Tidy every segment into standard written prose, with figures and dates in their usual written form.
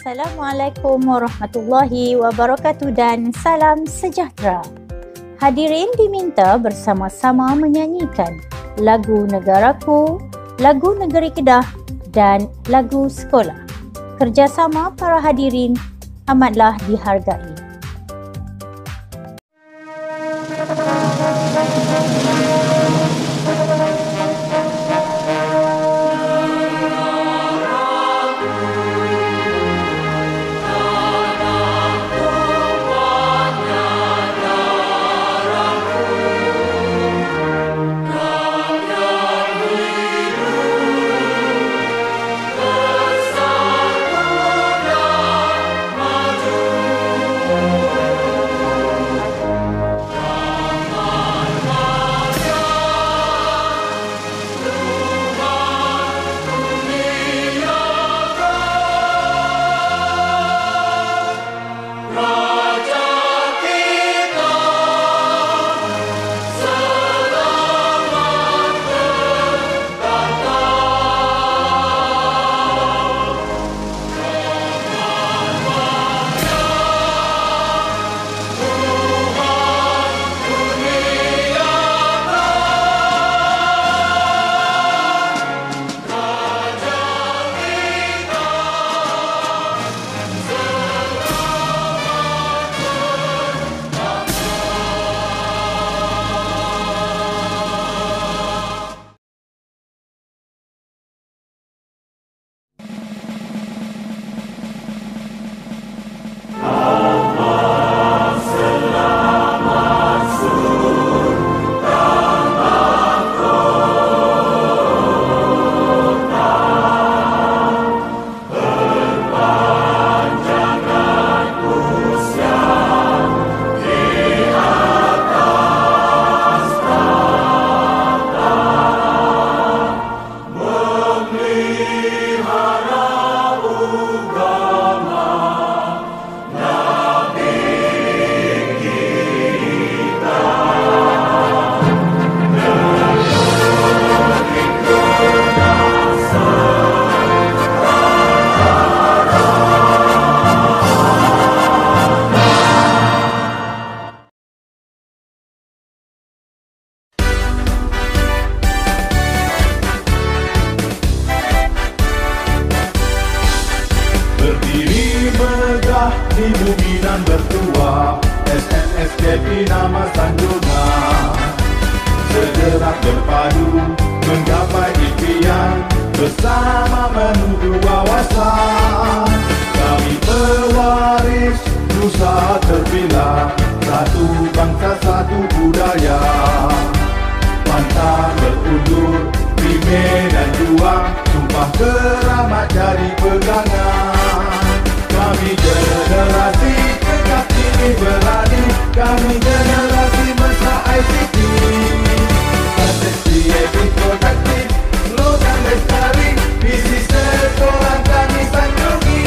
Assalamualaikum warahmatullahi wabarakatuh dan salam sejahtera. Hadirin diminta bersama-sama menyanyikan lagu Negaraku, lagu Negeri Kedah dan lagu sekolah. Kerjasama para hadirin amatlah dihargai. Di bumi nan bertuah, SNSKP nama sanjunga. Sejenak berpadu menggapai impian, bersama menuju wawasan. Kami pewaris nusa terpilah, satu bangsa satu budaya. Pantang berundur, bimbing dan juang, sumpah keramat jadi pegangan. Kami generasi tegak ini berani, kami generasi mesra ICT. Strategi lebih produktif, slogan lestari, visi sekolah kami sanjungi.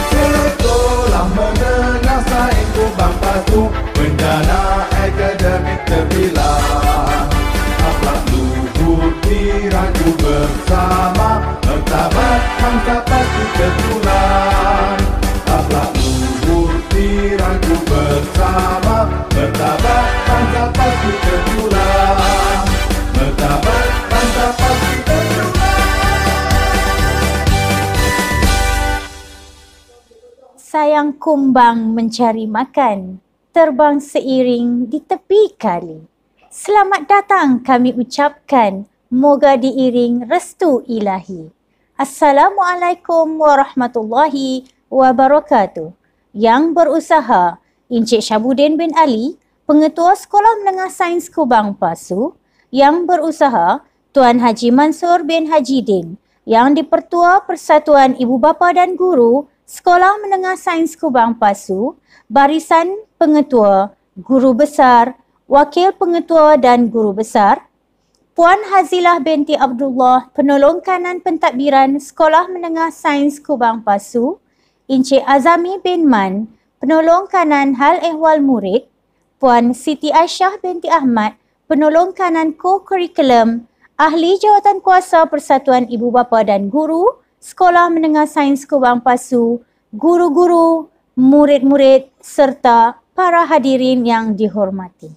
Sekolah menengah sains Kubang Pasu, bencana akademik terbilang. Akhlak luhur diragu bersama, martabat bangsa pasti tertular. Akhlak luhur diragu bersama, martabat bangsa pasti tertular. Martabat bangsa pasti tertular. Sayang kumbang mencari makan, terbang seiring di tepi kali. Selamat datang kami ucapkan, moga diiring restu ilahi. Assalamualaikum warahmatullahi wabarakatuh. Yang berusaha Encik Syabudin bin Ali, Pengetua Sekolah Menengah Sains Kubang Pasu. Yang berusaha Tuan Haji Mansur bin Haji Din, yang di-Pertua Persatuan Ibu Bapa dan Guru Sekolah Menengah Sains Kubang Pasu. Barisan Pengetua, Guru Besar, Wakil Pengetua dan Guru Besar. Puan Hazilah binti Abdullah, Penolong Kanan Pentadbiran Sekolah Menengah Sains Kubang Pasu. Encik Azami bin Man, Penolong Kanan Hal Ehwal Murid. Puan Siti Aisyah binti Ahmad, Penolong Kanan Co-Curriculum, Ahli Jawatan Kuasa Persatuan Ibu Bapa dan Guru Sekolah Menengah Sains Kubang Pasu, guru-guru, murid-murid serta para hadirin yang dihormati.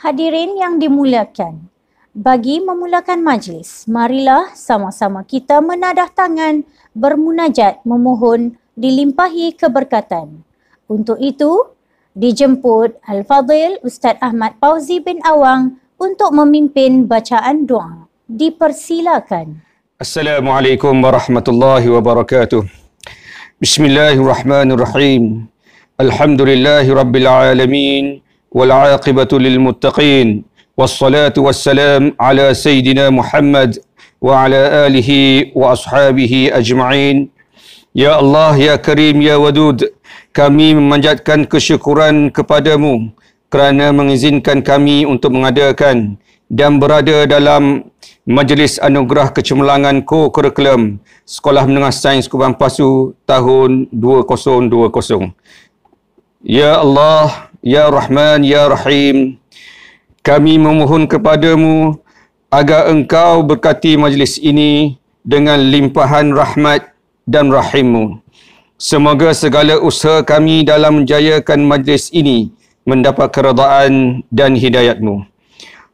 Hadirin yang dimuliakan, bagi memulakan majlis, marilah sama-sama kita menadah tangan bermunajat memohon dilimpahi keberkatan. Untuk itu, dijemput Al-Fadhil Ustaz Ahmad Fauzi bin Awang untuk memimpin bacaan doa. Dipersilakan. Assalamualaikum warahmatullahi wabarakatuh. Bismillahirrahmanirrahim. Alhamdulillahi rabbil alamin wal aqibatu lil muttaqin. Wassalatu wassalam ala Sayyidina Muhammad wa ala alihi wa ashabihi ajma'in. Ya Allah, Ya Karim, Ya Wadud, kami memanjatkan kesyukuran kepadamu kerana mengizinkan kami untuk mengadakan dan berada dalam Majlis Anugerah Kecemerlangan Co-Curriculum Sekolah Menengah Sains Kubang Pasu tahun 2020. Ya Allah, Ya Rahman, Ya Rahim, kami memohon kepadamu agar engkau berkati majlis ini dengan limpahan rahmat dan rahimmu. Semoga segala usaha kami dalam menjayakan majlis ini mendapat keredaan dan hidayatmu.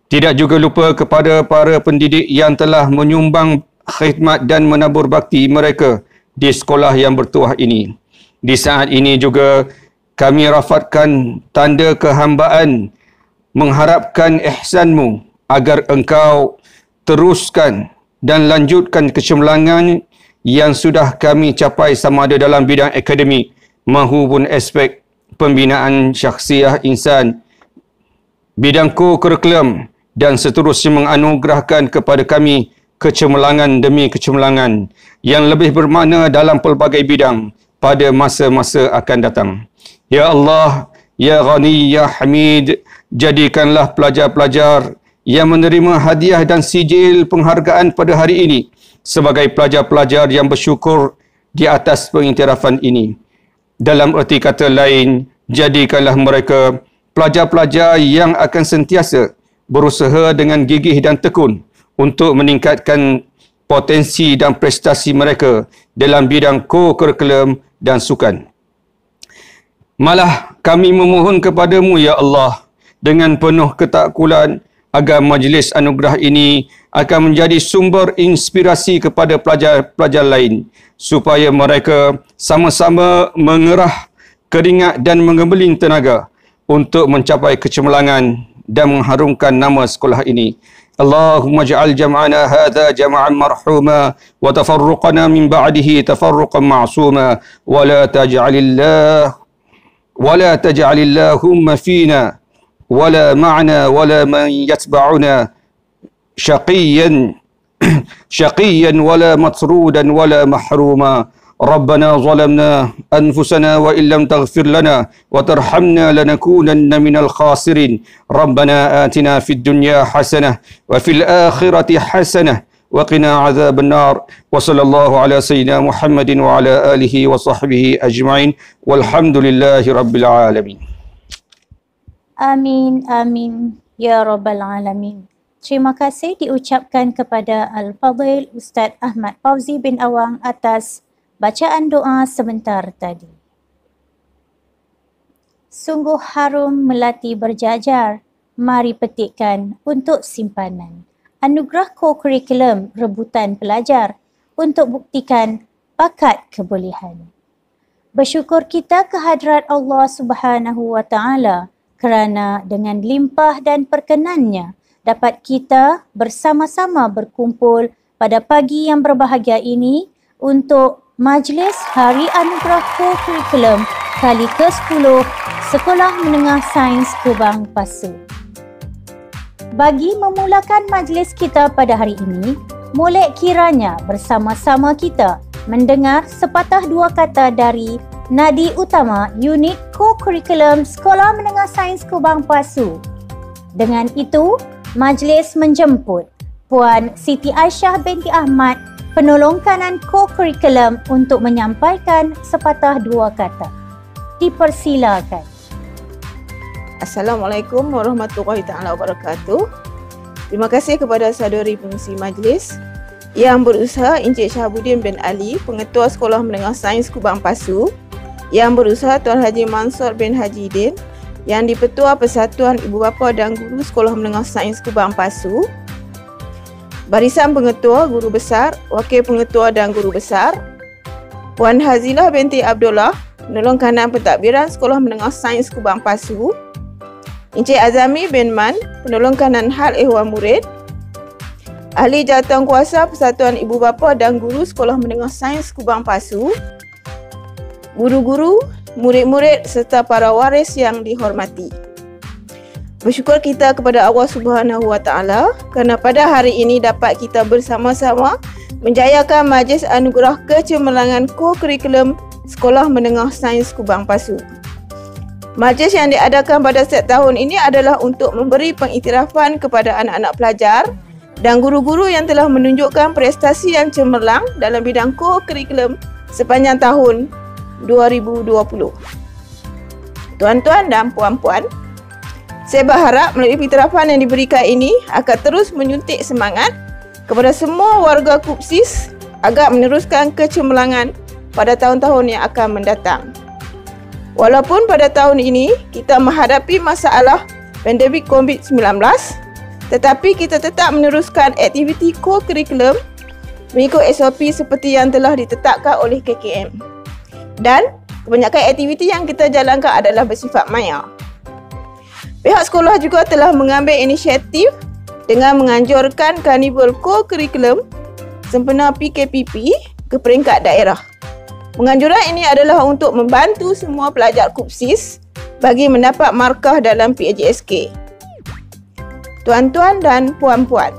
Tidak juga lupa kepada para pendidik yang telah menyumbang khidmat dan menabur bakti mereka di sekolah yang bertuah ini. Di saat ini juga kami rafatkan tanda kehambaan mengharapkan ihsanmu agar engkau teruskan dan lanjutkan kecemerlangan yang sudah kami capai sama ada dalam bidang akademik maupun aspek pembinaan syakhsiah insan, bidang co-curriculum, dan seterusnya menganugerahkan kepada kami kecemerlangan demi kecemerlangan yang lebih bermakna dalam pelbagai bidang pada masa-masa akan datang. Ya Allah, Ya Ghani, Ya Hamid, jadikanlah pelajar-pelajar yang menerima hadiah dan sijil penghargaan pada hari ini sebagai pelajar-pelajar yang bersyukur di atas pengiktirafan ini. Dalam erti kata lain, jadikanlah mereka pelajar-pelajar yang akan sentiasa berusaha dengan gigih dan tekun untuk meningkatkan potensi dan prestasi mereka dalam bidang co-curriculum dan sukan. Malah kami memohon kepadamu, Ya Allah, dengan penuh ketakkulan agar majlis anugerah ini akan menjadi sumber inspirasi kepada pelajar-pelajar lain supaya mereka sama-sama mengerah keringat dan mengembeling tenaga untuk mencapai kecemerlangan dan mengharumkan nama sekolah ini. Allahumma ja'al jam'ana hadha jam'an marhuma wa tafarruqana min ba'dihi tafarruqan ma'suma wa la taj'alillahumma fina wa la ma'na wa la man yatba'una shaqiyan wa la matrudan wa la mahruma. ربنا ظلمنا أنفسنا وإن لم تغفر لنا وترحمنا لنكونن من الخاسرين ربنا آتنا في الدنيا حسنة وفي الآخرة حسنة وقنا عذاب النار وصلى الله على سيدنا محمد وعلى آله وصحبه أجمعين والحمد لله رب العالمين. Amin, amin, Ya Rabbal Alamin. Terima kasih diucapkan kepada Al-Fadhil Ustaz Ahmad Fauzi bin Awang atas bacaan doa sebentar tadi. Sungguh harum melati berjajar, mari petikkan untuk simpanan. Anugerah co-curriculum rebutan pelajar untuk buktikan bakat kebolehan. Bersyukur kita kehadrat Allah Subhanahu wa Ta'ala kerana dengan limpah dan perkenannya dapat kita bersama-sama berkumpul pada pagi yang berbahagia ini untuk Majlis Hari Anugerah Co-Curriculum kali ke-10 Sekolah Menengah Sains Kubang Pasu. Bagi memulakan majlis kita pada hari ini, molek kiranya bersama-sama kita mendengar sepatah dua kata dari nadi utama unit Co-Curriculum Sekolah Menengah Sains Kubang Pasu. Dengan itu, majlis menjemput Puan Siti Aisyah binti Ahmad, penolong kanan co-curriculum untuk menyampaikan sepatah dua kata. Dipersilakan. Assalamualaikum warahmatullahi taala wabarakatuh. Terima kasih kepada saudari pengisi majlis Yang berusaha Encik Shahabuddin bin Ali, Pengetua Sekolah Menengah Sains Kubang Pasu. Yang berusaha Tuan Haji Mansur bin Haji Din, yang di-Petua Persatuan Ibu Bapa dan Guru Sekolah Menengah Sains Kubang Pasu. Barisan Pengetua, Guru Besar, Wakil Pengetua dan Guru Besar. Puan Hazilah binti Abdullah, Penolong Kanan Pentadbiran Sekolah Menengah Sains Kubang Pasu. Encik Azami bin Man, Penolong Kanan Hal Ehwal Murid. Ahli Jawatankuasa Persatuan Ibu Bapa dan Guru Sekolah Menengah Sains Kubang Pasu. Guru-guru, murid-murid serta para waris yang dihormati. Bersyukur kita kepada Allah Subhanahu Wa Taala kerana pada hari ini dapat kita bersama-sama menjayakan Majlis Anugerah Kecemerlangan Co-Kurikulum Sekolah Menengah Sains Kubang Pasu. Majlis yang diadakan pada setiap tahun ini adalah untuk memberi pengiktirafan kepada anak-anak pelajar dan guru-guru yang telah menunjukkan prestasi yang cemerlang dalam bidang co-kurikulum sepanjang tahun 2020. Tuan-tuan dan puan-puan, saya berharap melalui pengiktirafan yang diberikan ini akan terus menyuntik semangat kepada semua warga KUPSIS agar meneruskan kecemerlangan pada tahun-tahun yang akan mendatang. Walaupun pada tahun ini kita menghadapi masalah pandemik COVID-19, tetapi kita tetap meneruskan aktiviti co-kurikulum mengikut SOP seperti yang telah ditetapkan oleh KKM. Dan kebanyakan aktiviti yang kita jalankan adalah bersifat maya. Pihak sekolah juga telah mengambil inisiatif dengan menganjurkan karnival co-kurikulum sempena PKPP ke peringkat daerah. Penganjuran ini adalah untuk membantu semua pelajar KUPSIS bagi mendapat markah dalam PAJSK. Tuan-tuan dan puan-puan,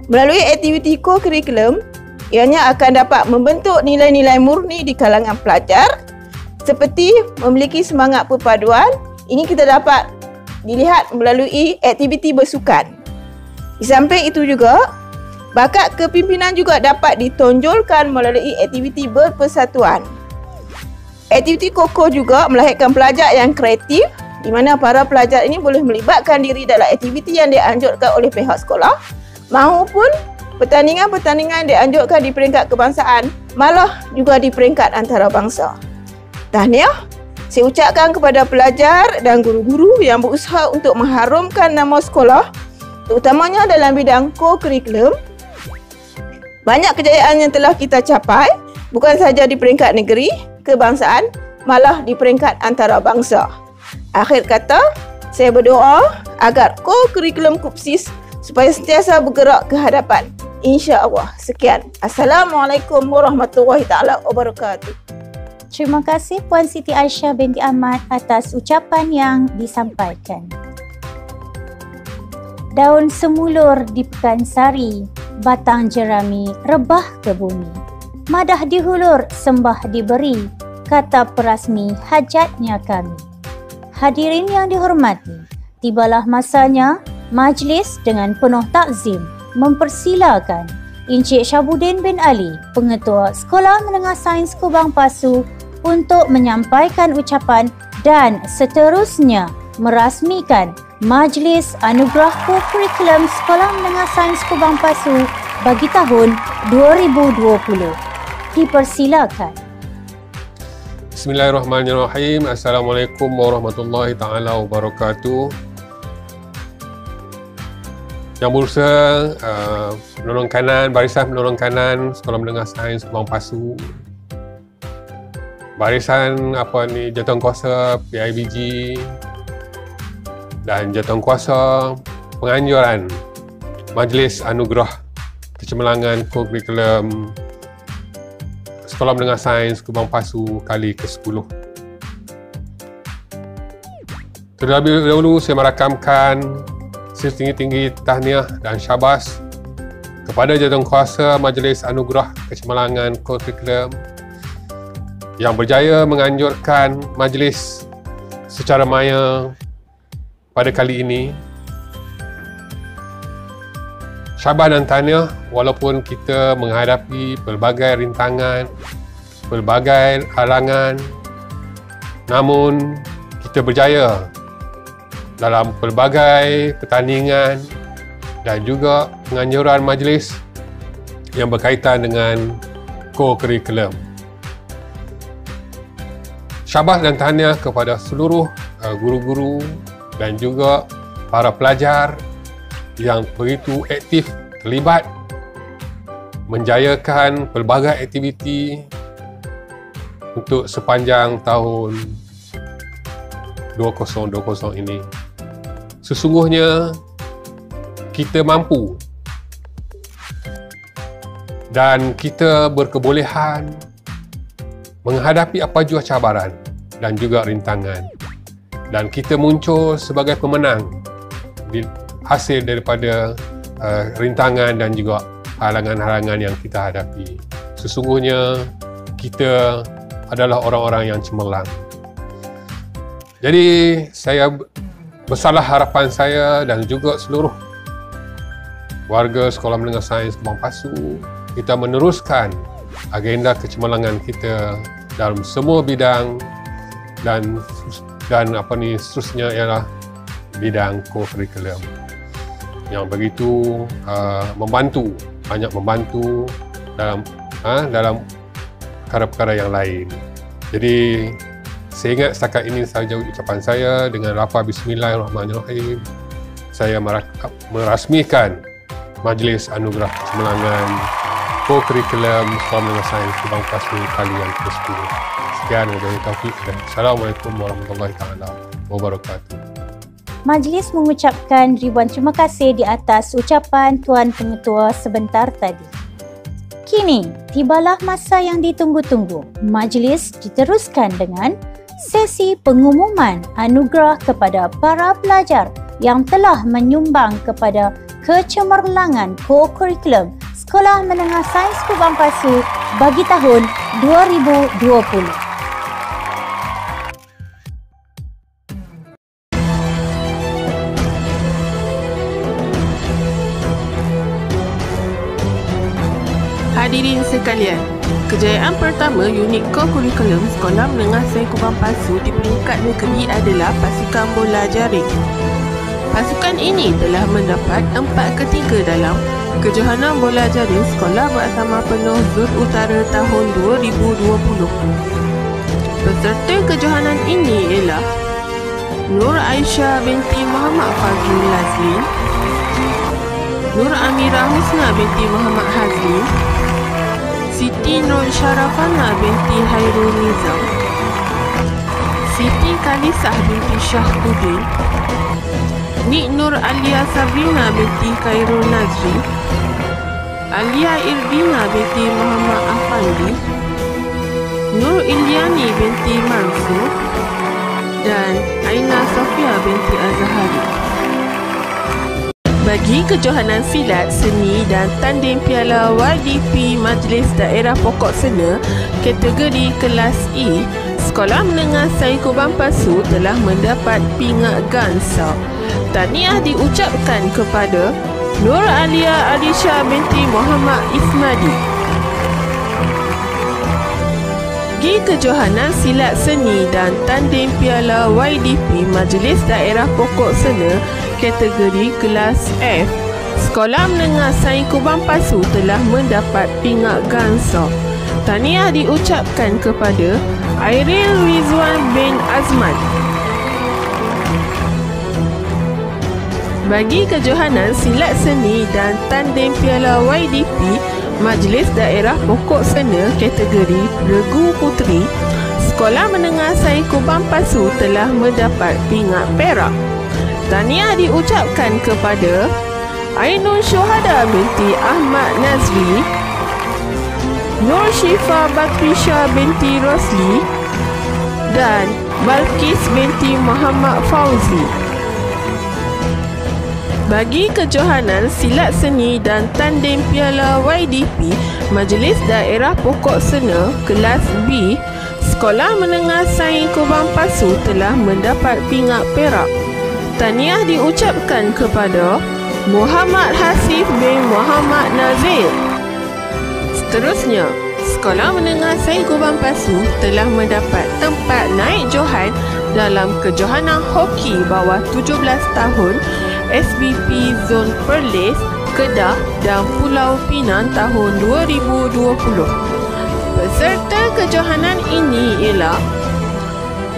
melalui aktiviti co-kurikulum, ianya akan dapat membentuk nilai-nilai murni di kalangan pelajar seperti memiliki semangat perpaduan. Ini kita dapat dilihat melalui aktiviti bersukan. Di samping itu juga, bakat kepimpinan juga dapat ditonjolkan melalui aktiviti berpersatuan. Aktiviti KOKO juga melahirkan pelajar yang kreatif di mana para pelajar ini boleh melibatkan diri dalam aktiviti yang dianjurkan oleh pihak sekolah maupun pertandingan-pertandingan dianjurkan di peringkat kebangsaan, malah juga di peringkat antarabangsa. Tahniah, saya ucapkan kepada pelajar dan guru-guru yang berusaha untuk mengharumkan nama sekolah, terutamanya dalam bidang co-kurikulum. Banyak kejayaan yang telah kita capai, bukan sahaja di peringkat negeri, kebangsaan, malah di peringkat antarabangsa. Akhir kata, saya berdoa agar co-kurikulum KUPSIS supaya sentiasa bergerak ke hadapan. InsyaAllah. Sekian. Assalamualaikum warahmatullahi taala wabarakatuh. Terima kasih Puan Siti Aisyah binti Ahmad atas ucapan yang disampaikan. Daun semulur di Pekansari, batang jerami rebah ke bumi. Madah dihulur, sembah diberi, kata perasmi hajatnya kami. Hadirin yang dihormati, tibalah masanya majlis dengan penuh takzim mempersilakan Encik Shahabuddin bin Ali, Pengetua Sekolah Menengah Sains Kubang Pasu untuk menyampaikan ucapan dan seterusnya merasmikan Majlis Anugerah Co-Kurikulum Sekolah Menengah Sains Kubang Pasu bagi tahun 2020. Dipersilakan. Bismillahirrahmanirrahim. Assalamualaikum warahmatullahi taala wabarakatuh. Yang berusaha penolong kanan, barisan penolong kanan Sekolah Menengah Sains Kubang Pasu, barisan jawatankuasa PIBG dan jawatankuasa penganjuran Majlis Anugerah Kecemerlangan Co-Kurikulum Sekolah Menengah Sains Kubang Pasu kali ke-10. Terlebih dahulu saya merakamkan setinggi-tinggi tahniah dan syabas kepada jawatankuasa Majlis Anugerah Kecemerlangan Co-Kurikulum yang berjaya menganjurkan majlis secara maya pada kali ini. Syabas dan tahniah walaupun kita menghadapi pelbagai rintangan, pelbagai halangan, namun kita berjaya dalam pelbagai pertandingan dan juga penganjuran majlis yang berkaitan dengan co-curriculum. Syabas dan tahniah kepada seluruh guru-guru dan juga para pelajar yang begitu aktif terlibat menjayakan pelbagai aktiviti untuk sepanjang tahun 2020 ini. Sesungguhnya kita mampu dan kita berkebolehan menghadapi apa jua cabaran dan juga rintangan, dan kita muncul sebagai pemenang hasil daripada rintangan dan juga halangan-halangan yang kita hadapi. Sesungguhnya kita adalah orang-orang yang cemerlang. Jadi saya besarlah harapan saya dan juga seluruh warga Sekolah Menengah Sains Kubang Pasu, kita meneruskan agenda kecemerlangan kita dalam semua bidang, dan seterusnya ialah bidang co-curriculum yang begitu banyak membantu dalam perkara-perkara yang lain. Jadi saya ingat setakat ini sahaja ucapan saya. Dengan lafaz Bismillahirrahmanirrahim, saya merasmikan Majlis Anugerah Kecemerlangan Co-Curriculum Sekolah Menengah Sains Kubang Pasu kali yang ke-10. Sekian, wabillahi taufiq. Assalamualaikum warahmatullahi taala wabarakatuh. Majlis mengucapkan ribuan terima kasih di atas ucapan Tuan Pengetua sebentar tadi. Kini, tibalah masa yang ditunggu-tunggu. Majlis diteruskan dengan sesi pengumuman anugerah kepada para pelajar yang telah menyumbang kepada kecemerlangan co-curriculum Sekolah Menengah Sains Kubang Pasu bagi tahun 2020. Hadirin sekalian, kejayaan pertama unit co-curriculum Sekolah Menengah Sains Kubang Pasu di peringkat negeri adalah pasukan bola jaring. Pasukan ini telah mendapat 4 ketiga dalam kejohanan bola jaring Sekolah Bersama Penuh Zon Utara tahun 2020. Peserta kejohanan ini ialah Nur Aisyah binti Muhammad Fazlul Lazlin, Nur Amirah Husna binti Muhammad Hazlin, Siti Nur Syarafana binti Hairul Nizam, Siti Khalisah binti Syahbudin, Nik Nur Alia Sabrina binti Khairul Nazri, Alia Irdina binti Muhammad Afandi, Nur Iliani binti Mansur, dan Aina Sofia binti Azhari. Bagi kejohanan silat, seni dan tanding piala YDP Majlis Daerah Pokok Sena kategori kelas E, Sekolah Menengah Sains Kubang Pasu telah mendapat pingat gansa. Tahniah diucapkan kepada Nur Alia Adisha binti Muhammad Ismadi. Bagi kejohanan silat seni dan tanding piala YDP Majlis Daerah Pokok Sena kategori kelas F, Sekolah Menengah Sains Kubang Pasu telah mendapat pingat gansa. Tahniah diucapkan kepada Airil Rizwan bin Azman. Bagi kejohanan silat seni dan tanding piala YDP Majlis Daerah Pokok Sena kategori Regu Puteri, Sekolah Menengah Sains Kubang Pasu telah mendapat pingat perak. Tahniah diucapkan kepada Ainun Syuhada binti Ahmad Nazri, Nur Syifa Batrisha binti Rosli, dan Balkis binti Muhammad Fauzi. Bagi kejohanan silat seni dan tanding piala YDP Majlis Daerah Pokok Sena kelas B, Sekolah Menengah Sains Kubang Pasu telah mendapat pingat perak. Tahniah diucapkan kepada Muhammad Hasif bin Muhammad Nazir. Seterusnya, Sekolah Menengah Sains Kubang Pasu telah mendapat tempat naik johan dalam kejohanan hoki bawah 17 tahun SBP Zon Perlis Kedah dan Pulau Pinang tahun 2020. Peserta kejohanan ini ialah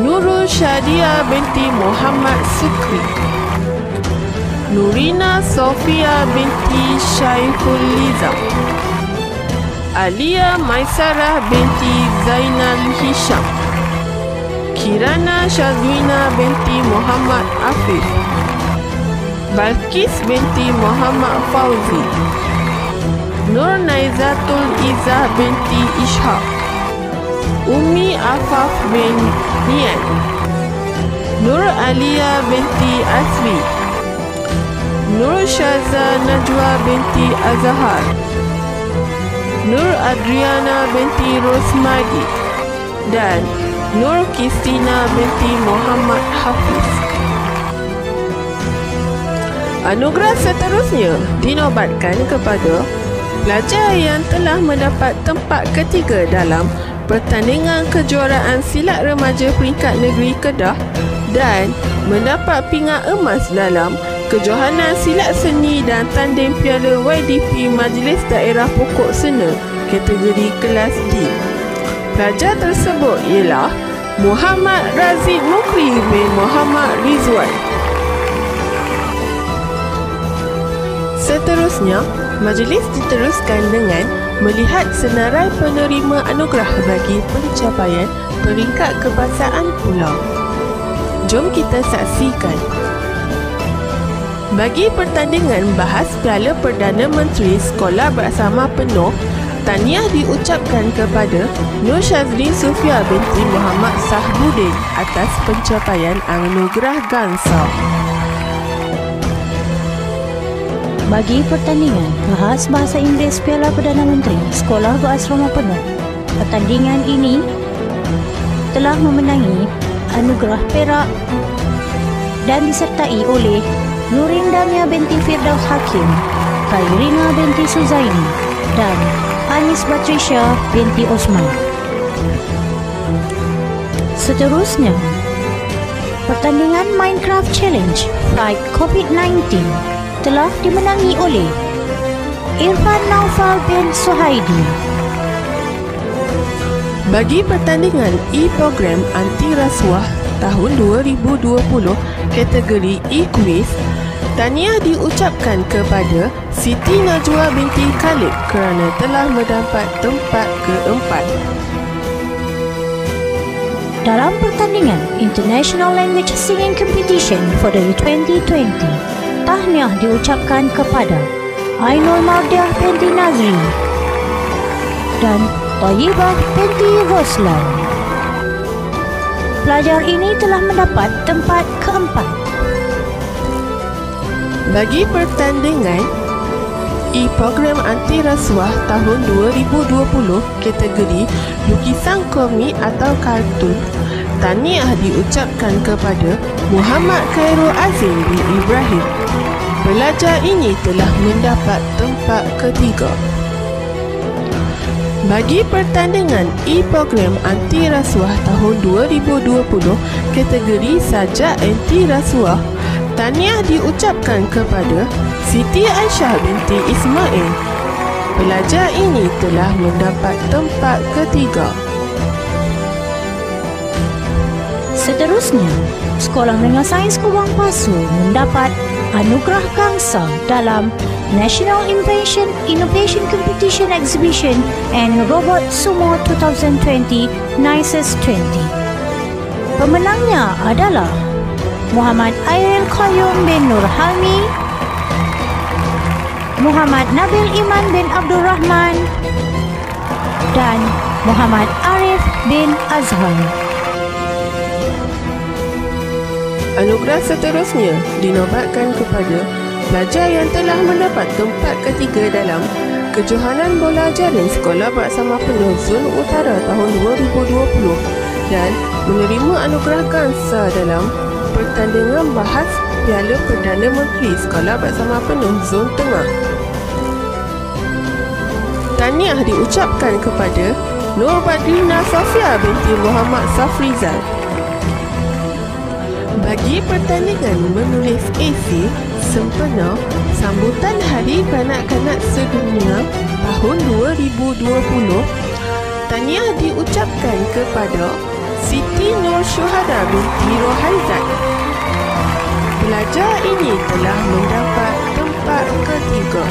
Nurul Syadia binti Muhammad Sukri, Nurina Sofia binti Syaiful Liza, Alia Maisarah binti Zainal Hisham, Kirana Syazwina binti Muhammad Afif, Balkis binti Muhammad Fauzi, Nur Naizatul Izzah binti Ishaq, Umi Afaf bin Nian, Nur Alia binti Asri, Nur Syaza Najwa binti Azhar, Nur Adriana binti Rosmadi dan Nur Kristina binti Muhammad Hafiz. Anugerah seterusnya dinobatkan kepada pelajar yang telah mendapat tempat ketiga dalam pertandingan kejuaraan silat remaja peringkat negeri Kedah dan mendapat pingat emas dalam kejohanan silat seni dan tanding piala YDP Majlis Daerah Pokok Sena kategori kelas D. Pelajar tersebut ialah Muhammad Razid Mukri bin Muhammad Rizwan. Seterusnya, majlis diteruskan dengan melihat senarai penerima anugerah bagi pencapaian peringkat kebangsaan pulau. Jom kita saksikan. Bagi pertandingan bahas Piala Perdana Menteri Sekolah Bersama Penuh, tahniah diucapkan kepada Nur Syazrin Sufia binti Muhammad Sahbudin atas pencapaian anugerah Gangsa. Bagi pertandingan bahas Bahasa Inggeris Piala Perdana Menteri Sekolah Berasrama Penuh, pertandingan ini telah memenangi anugerah perak dan disertai oleh Nurin Damia binti Firdaus Hakim, Khairina binti Suzaini dan Anis Batrisha binti Osman. Seterusnya, pertandingan Minecraft Challenge Fight COVID-19 telah dimenangi oleh Irfan Naufal bin Suhaidi. Bagi pertandingan e-program anti rasuah tahun 2020 kategori e-quiz, tahniah diucapkan kepada Siti Najwa binti Khalid kerana telah mendapat tempat keempat. Dalam pertandingan International Language Singing Competition for the 2020, tahniah diucapkan kepada Ainul Mardiah binti Nazri dan Tayyibah binti Roslan. Pelajar ini telah mendapat tempat keempat. Bagi pertandingan e-program anti rasuah tahun 2020 kategori lukisan komik atau kartun, tahniah diucapkan kepada Muhammad Khairul Azim bin Ibrahim. Pelajar ini telah mendapat tempat ketiga. Bagi pertandingan e-program anti rasuah tahun 2020 kategori sajak anti rasuah, tahniah diucapkan kepada Siti Aisyah binti Ismail. Pelajar ini telah mendapat tempat ketiga. Seterusnya, Sekolah Menengah Sains Kubang Pasu mendapat anugerah Gangsa dalam National Innovation Competition Exhibition and Robot Sumo 2020 NICES 20. Pemenangnya adalah Muhammad Airil Qayyum bin Nur Halmi, Muhammad Nabil Iman bin Abdul Rahman dan Muhammad Arif bin Azhar. Anugerah seterusnya dinobatkan kepada pelajar yang telah mendapat tempat ketiga dalam kejohanan bola jaring Sekolah Bersama Penuh Zon Utara tahun 2020 dan menerima anugerah Gangsa dalam pertandingan bahas Piala Perdana Menteri Sekolah Bersama Penuh Zon Tengah. Tahniah diucapkan kepada Nur Badrina Safia binti Muhammad Safrizal. Bagi pertandingan menulis esei sempena sambutan Hari Kanak-Kanak Sedunia tahun 2020, tahniah diucapkan kepada Siti Nur Syuhada binti Rohaizat. Pelajar ini telah mendapat tempat ketiga.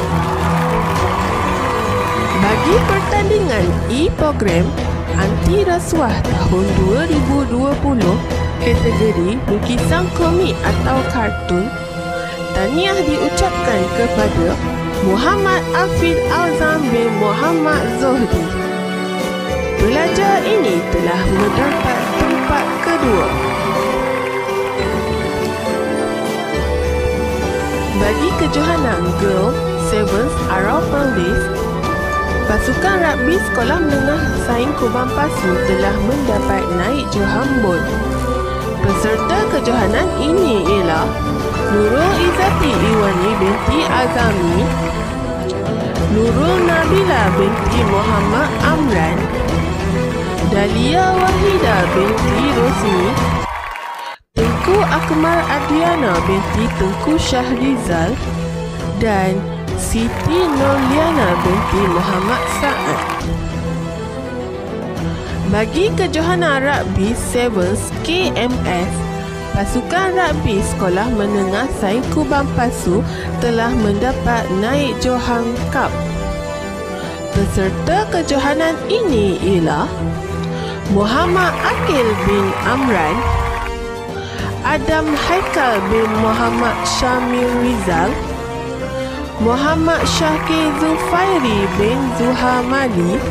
Bagi pertandingan e-program anti rasuah tahun 2020 kategori lukisan komik atau kartun, tahniah diucapkan kepada Muhammad Afid Azam bin Muhammad Zohdi. Pelajar ini telah mendapat tempat kedua. Bagi kejohanan Girl Sevens Arau Perlis, pasukan rugby Sekolah Menengah Sains Kubang Pasu telah mendapat naik Johambol. Peserta kejohanan ini ialah Nurul Izzati Iwani binti Azami, Nurul Nabila binti Muhammad Amran, Dahlia Wahida binti Rosmi, Tengku Akmal Adriana binti Tengku Syahrizal, dan Siti Nurliana binti Muhammad Sa'ad. Bagi kejohanan rugby Sevens KMS, pasukan rugby Sekolah Menengah Sains Kubang Pasu telah mendapat naik Johang Cup. Peserta kejohanan ini ialah Muhammad Akil bin Amran, Adam Haikal bin Muhammad Syamil Rizal, Muhammad Syakir Zufairi bin Zuhamali,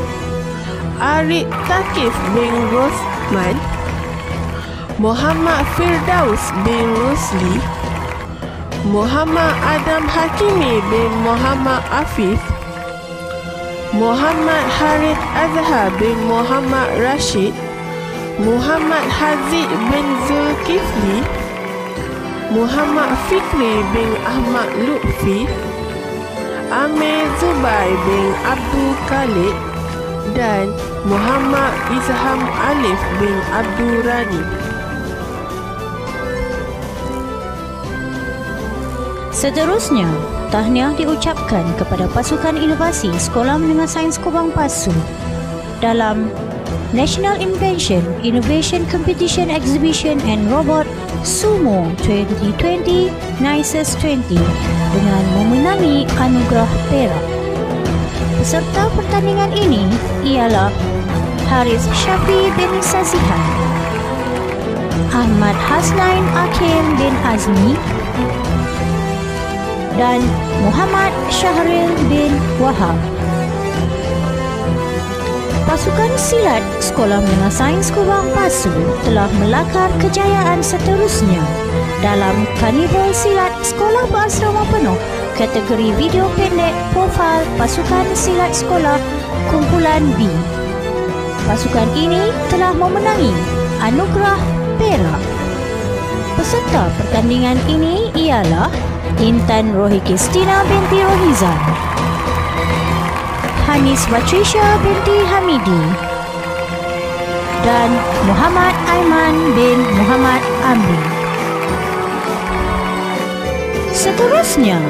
Arik Takif bin Rosman, Muhammad Firdaus bin Rusli, Muhammad Adam Hakimi bin Muhammad Afif, Muhammad Harith Azhar bin Muhammad Rashid, Muhammad Haziq bin Zulkifli, Muhammad Fikri bin Ahmad Lutfi, Amir Zubai bin Abdul Khalid, dan Muhammad Izham Alif bin Abdul Rani. Seterusnya, tahniah diucapkan kepada pasukan inovasi Sekolah Menengah Sains Kubang Pasu dalam National Invention Innovation Competition Exhibition and Robot Sumo 2020 NICES 20 dengan memenangi anugerah perak. Peserta pertandingan ini ialah Haris Syafi bin Sazihan, Ahmad Hasnain Akim bin Azmi, dan Muhammad Syahril bin Wahab. Pasukan silat Sekolah Menengah Sains Kubang Pasu telah melakar kejayaan seterusnya dalam Karnival Silat Sekolah Berasrama Penuh kategori video pendek profil pasukan silat sekolah kumpulan B. Pasukan ini telah memenangi anugerah perak. Peserta pertandingan ini ialah Intan Rohikistina binti Rohizan, Hanis Patricia binti Hamidi, dan Muhammad Aiman bin Muhammad Amri. Seterusnya,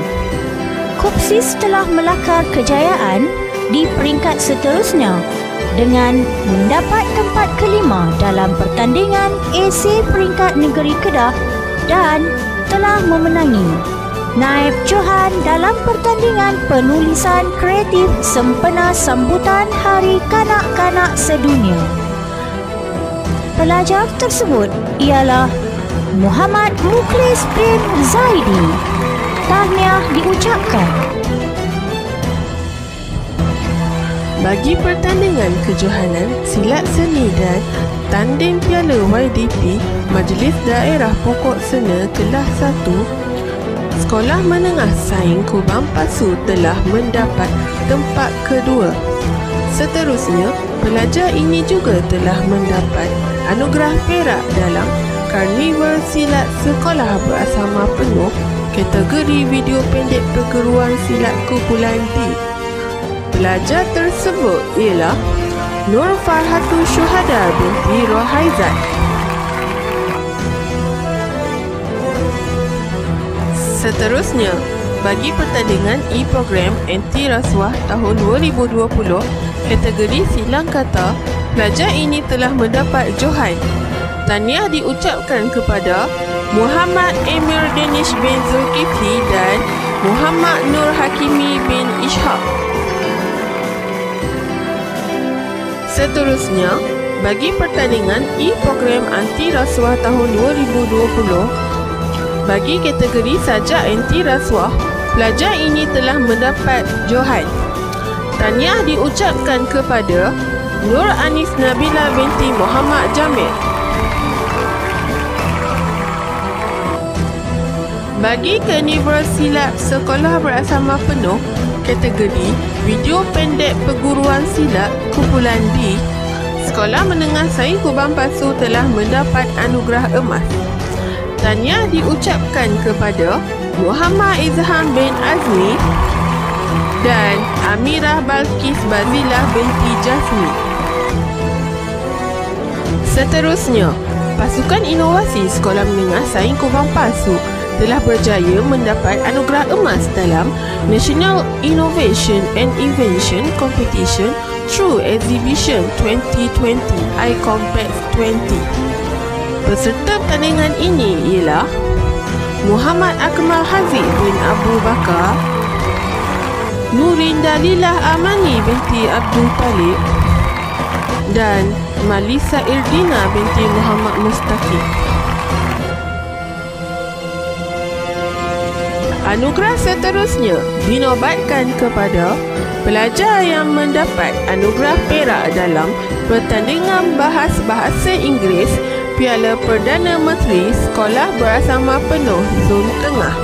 Kopsis telah melakar kejayaan di peringkat seterusnya dengan mendapat tempat kelima dalam pertandingan AC peringkat negeri Kedah dan telah memenangi naib Johan dalam pertandingan penulisan kreatif sempena sambutan Hari Kanak-Kanak Sedunia. Pelajar tersebut ialah Muhammad Mukhlis bin Zaidi. Tahniah diucapkan. Bagi pertandingan kejohanan silat seni dan tanding piala YDP Majlis Daerah Pokok Sena kelas 1, Sekolah Menengah Sains Kubang Pasu telah mendapat tempat kedua. Seterusnya, pelajar ini juga telah mendapat anugerah perak dalam Karnival Silat Sekolah Berasrama Penuh kategori video pendek perguruan silat kumpulan D. Pelajar tersebut ialah Nur Farhatul Syuhada binti Rohaizat. Seterusnya, bagi pertandingan e-program anti rasuah tahun 2020 kategori silang kata, pelajar ini telah mendapat Johan. Tahniah diucapkan kepada Muhammad Emir Danish bin Zulkifli dan Muhammad Nur Hakimi bin Ishaq. Seterusnya, bagi pertandingan e-program anti rasuah tahun 2020 bagi kategori sajak anti rasuah, pelajar ini telah mendapat Johan. Tahniah diucapkan kepada Nur Anis Nabila binti Muhammad Jamil. Bagi karnival silat sekolah berasama penuh kategori video pendek perguruan silat kumpulan D, Sekolah Menengah Sains Kubang Pasu telah mendapat anugerah emas. Tahniah diucapkan kepada Muhammad Izham bin Azmi dan Amirah Balkis Bazilah binti Jasmi. Seterusnya, Pasukan Inovasi Sekolah Menengah Sains Kubang Pasu telah berjaya mendapat anugerah emas dalam National Innovation and Invention Competition True Exhibition 2020 iCompex 20. Peserta pertandingan ini ialah Muhammad Akmal Haziq bin Abu Bakar, Nurin Dalilah Amani binti Abdul Talib dan Malisa Irdina binti Muhammad Mustaqim. Anugerah seterusnya dinobatkan kepada pelajar yang mendapat anugerah perak dalam pertandingan bahas bahasa Inggeris Piala Perdana Menteri Sekolah Berasama Penuh Zon Tengah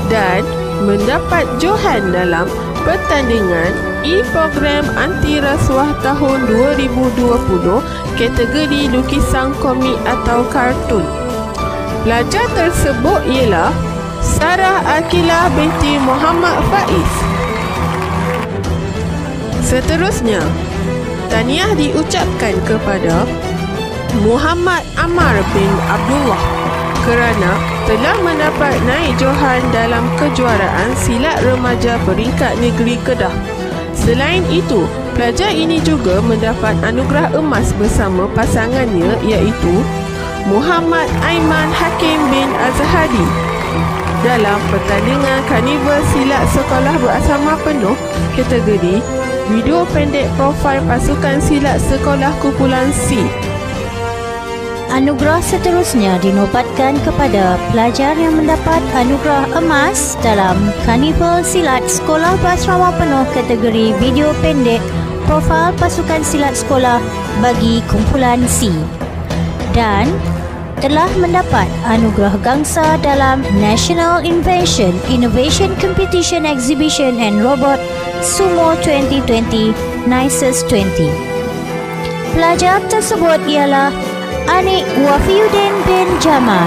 dan mendapat Johan dalam pertandingan e-program anti rasuah tahun 2020 kategori lukisan komik atau kartun. Pelajar tersebut ialah Sarah Akilah binti Muhammad Faiz. Seterusnya, tahniah diucapkan kepada Muhammad Ammar bin Abdullah kerana telah mendapat naik Johan dalam kejuaraan silat remaja peringkat negeri Kedah. Selain itu, pelajar ini juga mendapat anugerah emas bersama pasangannya iaitu Muhammad Aiman Hakim bin Azhadi dalam pertandingan karnival silat sekolah berasama penuh kategori video pendek profil pasukan silat sekolah kumpulan C. Anugerah seterusnya dinobatkan kepada pelajar yang mendapat anugerah emas dalam karnival silat sekolah berasrama penuh kategori video pendek profil pasukan silat sekolah bagi kumpulan C dan telah mendapat anugerah gangsa dalam National Invention Innovation Competition Exhibition and Robot Sumo 2020 NICES 20. Pelajar tersebut ialah Anik Wafiuddin bin Jamal.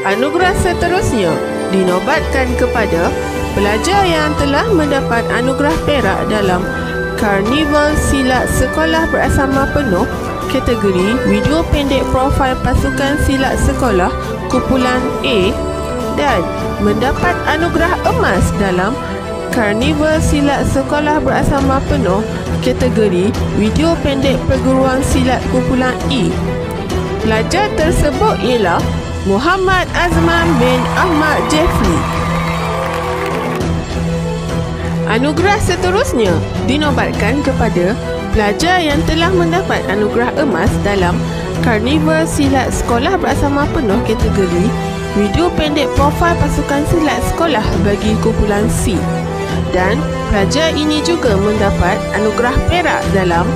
Anugerah seterusnya dinobatkan kepada pelajar yang telah mendapat anugerah perak dalam Karnival Silat Sekolah Berasama Penuh kategori video pendek profil pasukan silat sekolah kumpulan A dan mendapat anugerah emas dalam Karnival Silat Sekolah Berasama Penuh kategori video pendek perguruan silat kumpulan E. Pelajar tersebut ialah Muhammad Azman bin Ahmad Jeffrey. Anugerah seterusnya dinobatkan kepada pelajar yang telah mendapat anugerah emas dalam Karnival Silat Sekolah Berasama Penuh kategori video pendek profil pasukan silat sekolah bagi kumpulan C. Dan pelajar ini juga mendapat anugerah perak dalam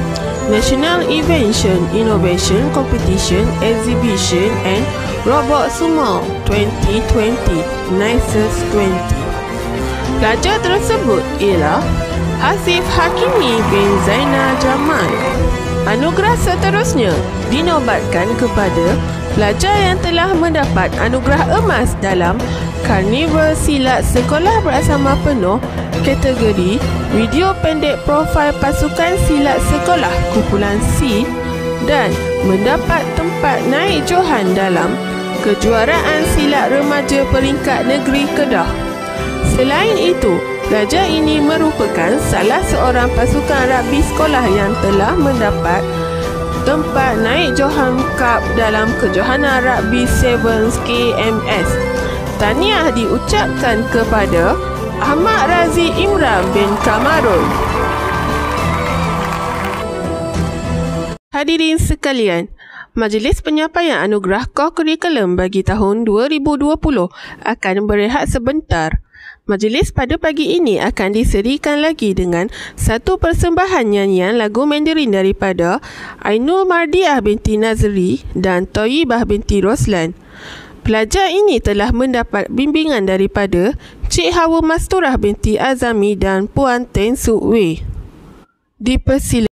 National Invention Innovation Competition Exhibition and Robot Sumo 2020 NICES 20. Pelajar tersebut ialah Hasif Hakimi bin Zainal Jamal. Anugerah seterusnya dinobatkan kepada pelajar yang telah mendapat anugerah emas dalam Karnival Silat Sekolah Berasama Penuh kategori video pendek profil pasukan silat sekolah kumpulan C dan mendapat tempat naik Johan dalam Kejuaraan Silat Remaja Peringkat Negeri Kedah. Selain itu, pelajar ini merupakan salah seorang pasukan rugby sekolah yang telah mendapat tempat naik Johan Cup dalam kejohanan Rugby Sevens KMS. Tahniah diucapkan kepada Ahmad Razi Imran bin Kamarul. Hadirin sekalian, Majlis Penyampaian Anugerah Co-Curriculum bagi tahun 2020 akan berehat sebentar. Majlis pada pagi ini akan diserikan lagi dengan satu persembahan nyanyian lagu Mandarin daripada Ainul Mardiah binti Nazri dan Thayyibah binti Roslan. Pelajar ini telah mendapat bimbingan daripada Cik Hawa Masturah binti Azami dan Puan Teng Suk Wei. Dipersilakan.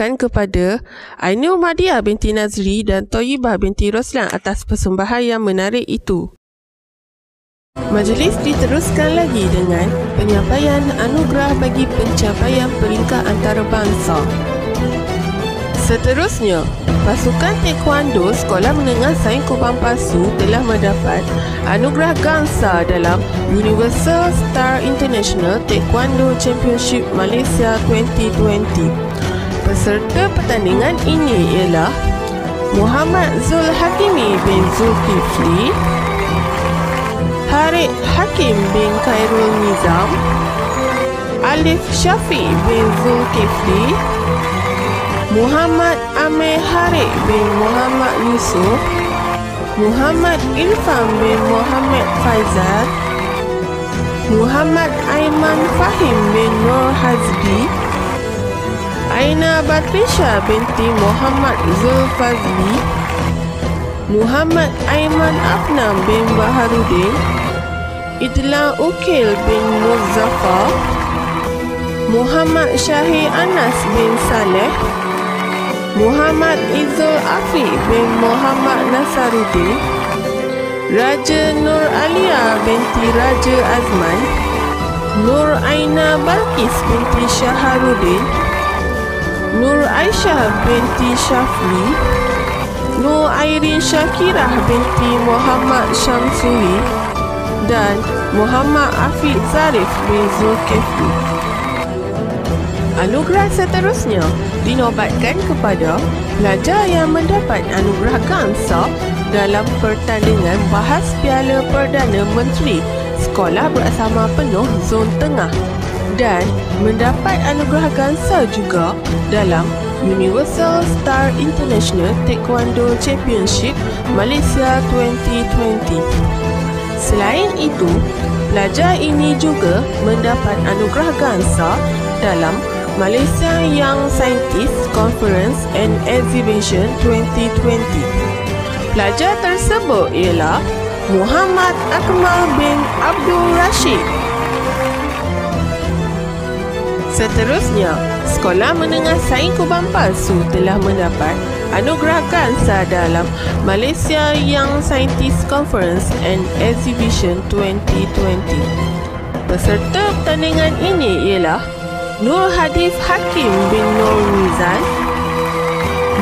Kepada Ainul Mardiah binti Nazri dan Thayyibah binti Roslan atas persembahan yang menarik itu. Majlis diteruskan lagi dengan penyampaian anugerah bagi pencapaian peringkat antarabangsa. Seterusnya, pasukan taekwondo Sekolah Menengah Sains Kubang Pasu telah mendapat anugerah gangsa dalam Universal Star International Taekwondo Championship Malaysia 2020. Peserta pertandingan ini ialah Muhammad Zul Hakimi bin Zulkifli, Harik Hakim bin Khairul Nizam, Alif Syafiq bin Zulkifli, Muhammad Amir Harik bin Muhammad Yusuf, Muhammad Irfan bin Muhammad Faizal, Muhammad Aiman Fahim bin Nur Hazbi, Aina Batrisha binti Muhammad Zulfazli, Muhammad Aiman Afnam bin Baharudin, Idlan Ukil bin Muzaffar, Muhammad Syahir Anas bin Saleh, Muhammad Izul Afiq bin Muhammad Nasaruddin, Raja Nur Alia binti Raja Azman, Nur Aina Balkis binti Syaharuddin, Nur Aisyah binti Syafli, Nur Airin Syakirah binti Muhammad Syamsuri dan Muhammad Afiq Zarif bin Zulkifli. Anugerah seterusnya dinobatkan kepada pelajar yang mendapat anugerah gangsa dalam pertandingan bahas Piala Perdana Menteri Sekolah Beraksama Penuh Zon Tengah dan mendapat anugerah gangsa juga dalam Universal Star International Taekwondo Championship Malaysia 2020. Selain itu, pelajar ini juga mendapat anugerah gangsa dalam Malaysia Young Scientist Conference and Exhibition 2020. Pelajar tersebut ialah Muhammad Akmal bin Abdul Rashid. Seterusnya, Sekolah Menengah Sains Kubang Pasu telah mendapat anugerah gangsa dalam Malaysia Young Scientist Conference and Exhibition 2020. Peserta pertandingan ini ialah Nur Hadif Hakim bin Nur Mizan,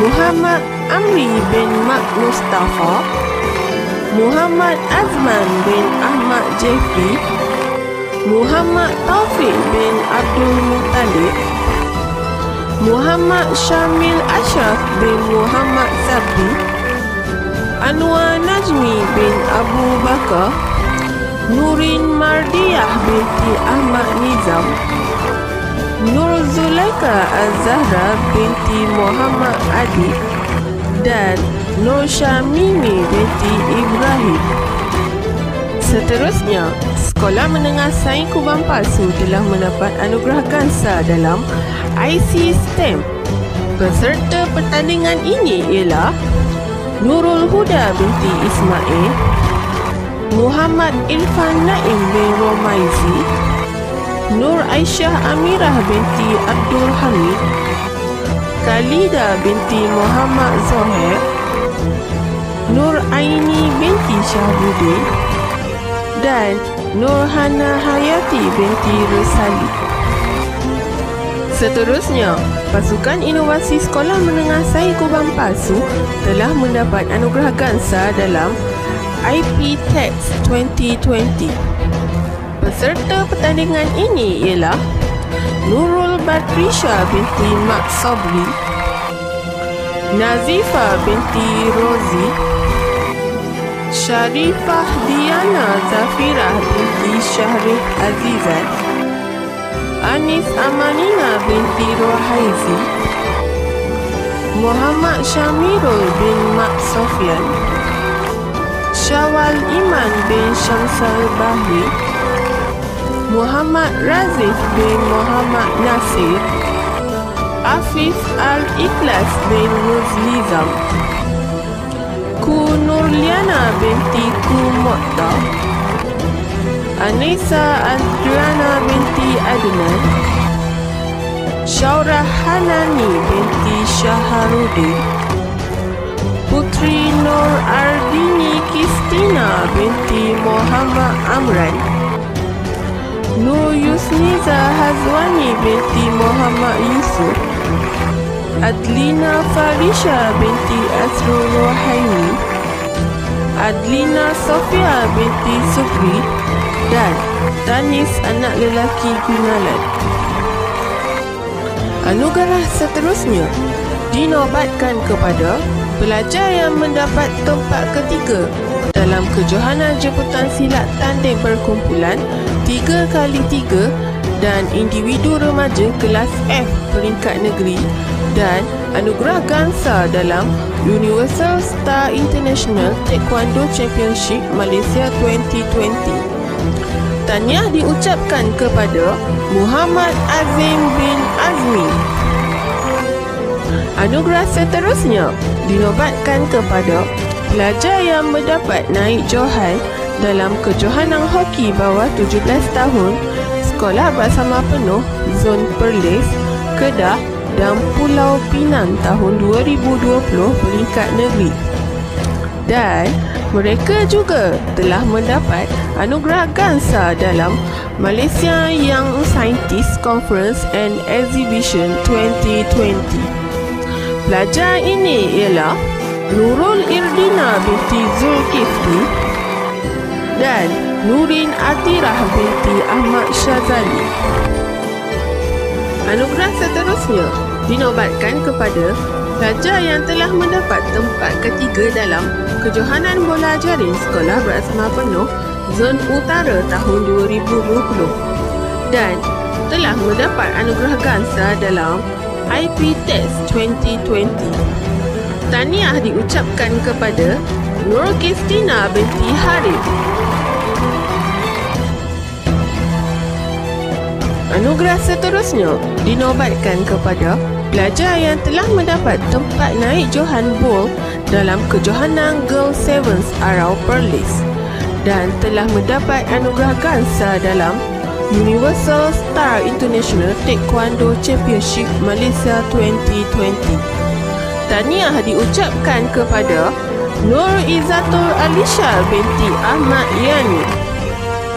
Muhammad Amri bin Mak Mustafa, Muhammad Azman bin Ahmad Jeffrey, Muhammad Taufik bin Abdul Muttalib, Muhammad Syamil Ashraf bin Muhammad Sabri, Anwar Najmi bin Abu Bakar, Nurin Mardiyah binti Ahmad Nizam, Nur Zulaika Az-Zahra binti Muhammad Adi dan Nur Syamimi binti Ibrahim. Seterusnya, Sekolah Menengah Sains Kubang Pasu telah mendapat anugerah gangsa dalam IC STEM. Peserta pertandingan ini ialah Nurul Huda binti Ismail, Muhammad Irfan Naim bin Romaizi, Nur Aisyah Amirah binti Abdul Hamid, Khalida binti Muhammad Zohair, Nur Aini binti Syahruddin dan Nur Hana Hayati binti Rusali. Seterusnya, Pasukan Inovasi Sekolah Menengah Sains Kubang Pasu telah mendapat anugerah gangsa dalam IP Text 2020. Peserta pertandingan ini ialah Nurul Batrisha binti Mak Sabri, Nazifa binti Rozi, Sharifah Diana Zafirah binti Syahrih Azizat, Anis Amanina binti Rohaizi, Muhammad Syamirul bin Mak Sofian, Syawal Iman bin Syamsal Bahri, Muhammad Razif bin Muhammad Nasir, Afif Al-Ikhlas bin Nuzlizam, Ku Nurliana binti Ku Motta, Anissa Adriana binti Adnan, Syaurah Hanani binti Syaharuddin, Putri Nur Ardini Kristina binti binti Muhammad Amran, Nur Yusniza Hazwani binti Muhammad Yusuf, Adlina Farisha binti Asrul Wahaimi, Adlina Sofia binti Sukri, dan Danis anak lelaki Gunalan. Anugerah seterusnya dinobatkan kepada pelajar yang mendapat tempat ketiga dalam kejohanan jemputan silat tanding berkumpulan 3x3 dan individu remaja kelas F peringkat negeri, dan anugerah Gansa dalam Universal Star International Taekwondo Championship Malaysia 2020. Tahniah diucapkan kepada Muhammad Azim bin Azmi. Anugerah seterusnya dinobatkan kepada pelajar yang mendapat naik johan dalam kejohanan hoki bawah 17 tahun Sekolah Bersama Penuh Zon Perlis, Kedah dan Pulau Pinang tahun 2020 peringkat negeri. Dan mereka juga telah mendapat anugerah Gansa dalam Malaysia Young Scientist Conference and Exhibition 2020. Pelajar ini ialah Nurul Irdina binti Zulkifli dan Nurin Atirah binti Ahmad Syazali. Anugerah seterusnya dinobatkan kepada pelajar yang telah mendapat tempat ketiga dalam kejohanan bola jaring Sekolah Bersama Penuh Zon Utara tahun 2020 dan telah mendapat anugerah Gansa dalam IP Test 2020. Tahniah diucapkan kepada Nur Kristina binti Harith. Anugerah seterusnya dinobatkan kepada pelajar yang telah mendapat tempat naik johan bowl dalam kejohanan Girl Sevens Arau Perlis dan telah mendapat anugerah Gansa dalam Universal Star International Taekwondo Championship Malaysia 2020. Tahniah diucapkan kepada Nur Izzatul Alisha binti Ahmad Yani.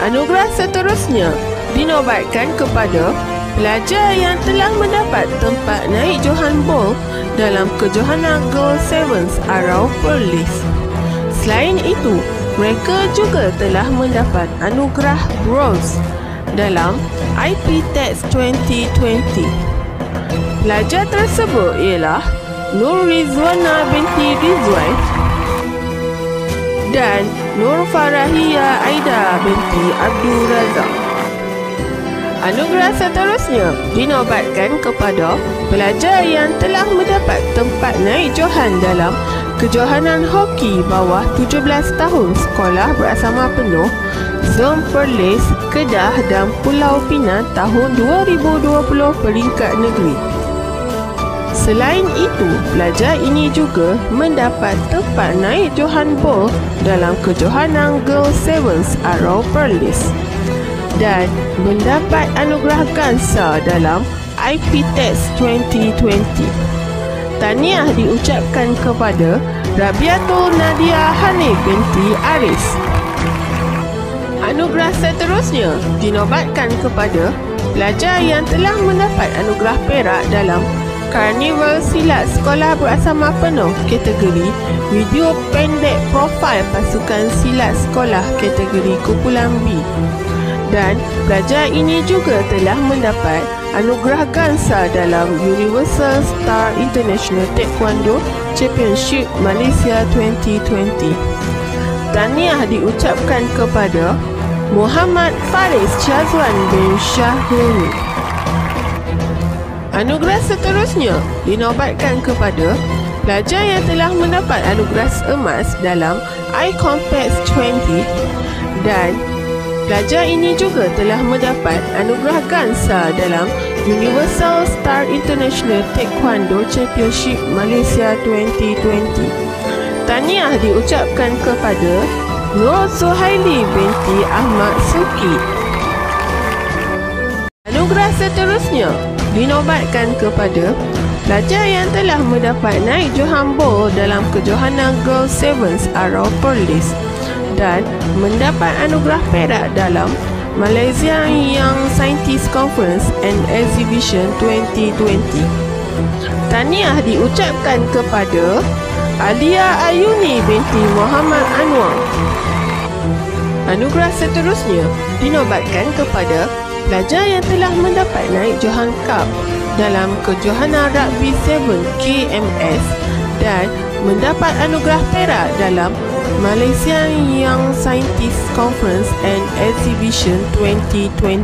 Anugerah seterusnya dinobatkan kepada pelajar yang telah mendapat tempat naik johan bowl dalam kejohanan Girl Sevens Arau Perlis. Selain itu, mereka juga telah mendapat anugerah bronze dalam IP Test 2020. Pelajar tersebut ialah Nur Rizwana binti Rizwan dan Nur Farahia Aida binti Abdul Razak. Anugerah seterusnya dinobatkan kepada pelajar yang telah mendapat tempat naik johan dalam kejohanan hoki bawah 17 tahun Sekolah Bersama Penuh Zon Perlis, Kedah dan Pulau Pinang tahun 2020 peringkat negeri. Selain itu, pelajar ini juga mendapat tempat naik johan bowl dalam kejohanan Girl Sevens Arau Perlis dan mendapat anugerah Gansa dalam IP Test 2020. Tahniah diucapkan kepada Rabiatul Nadia Hanif binti Aris. Anugerah seterusnya dinobatkan kepada pelajar yang telah mendapat anugerah perak dalam Karnival Silat Sekolah Bersama Penuh kategori video pendek profil pasukan silat sekolah kategori kumpulan B. Dan pelajar ini juga telah mendapat anugerah Gansa dalam Universal Star International Taekwondo Championship Malaysia 2020. Tahniah diucapkan kepada Muhammad Faris Syazwan bin Syahrul. Anugerah seterusnya dinobatkan kepada pelajar yang telah mendapat anugerah emas dalam iCompex 20 dan pelajar ini juga telah mendapat anugerah Gansa dalam Universal Star International Taekwondo Championship Malaysia 2020. Tahniah diucapkan kepada Nur Suhaili binti Ahmad Suki. Anugerah seterusnya dinobatkan kepada pelajar yang telah mendapat naik johan bowl dalam kejohanan Girl Sevens Arau Perlis dan mendapat anugerah perak dalam Malaysia Young Scientist Conference and Exhibition 2020. Tahniah diucapkan kepada Alia Ayuni binti Muhammad Anwar. Anugerah seterusnya dinobatkan kepada pelajar yang telah mendapat naik Johan Cup dalam kejohanan Rugby 7 KMS dan mendapat anugerah perak dalam Malaysia Young Scientist Conference and Exhibition 2020.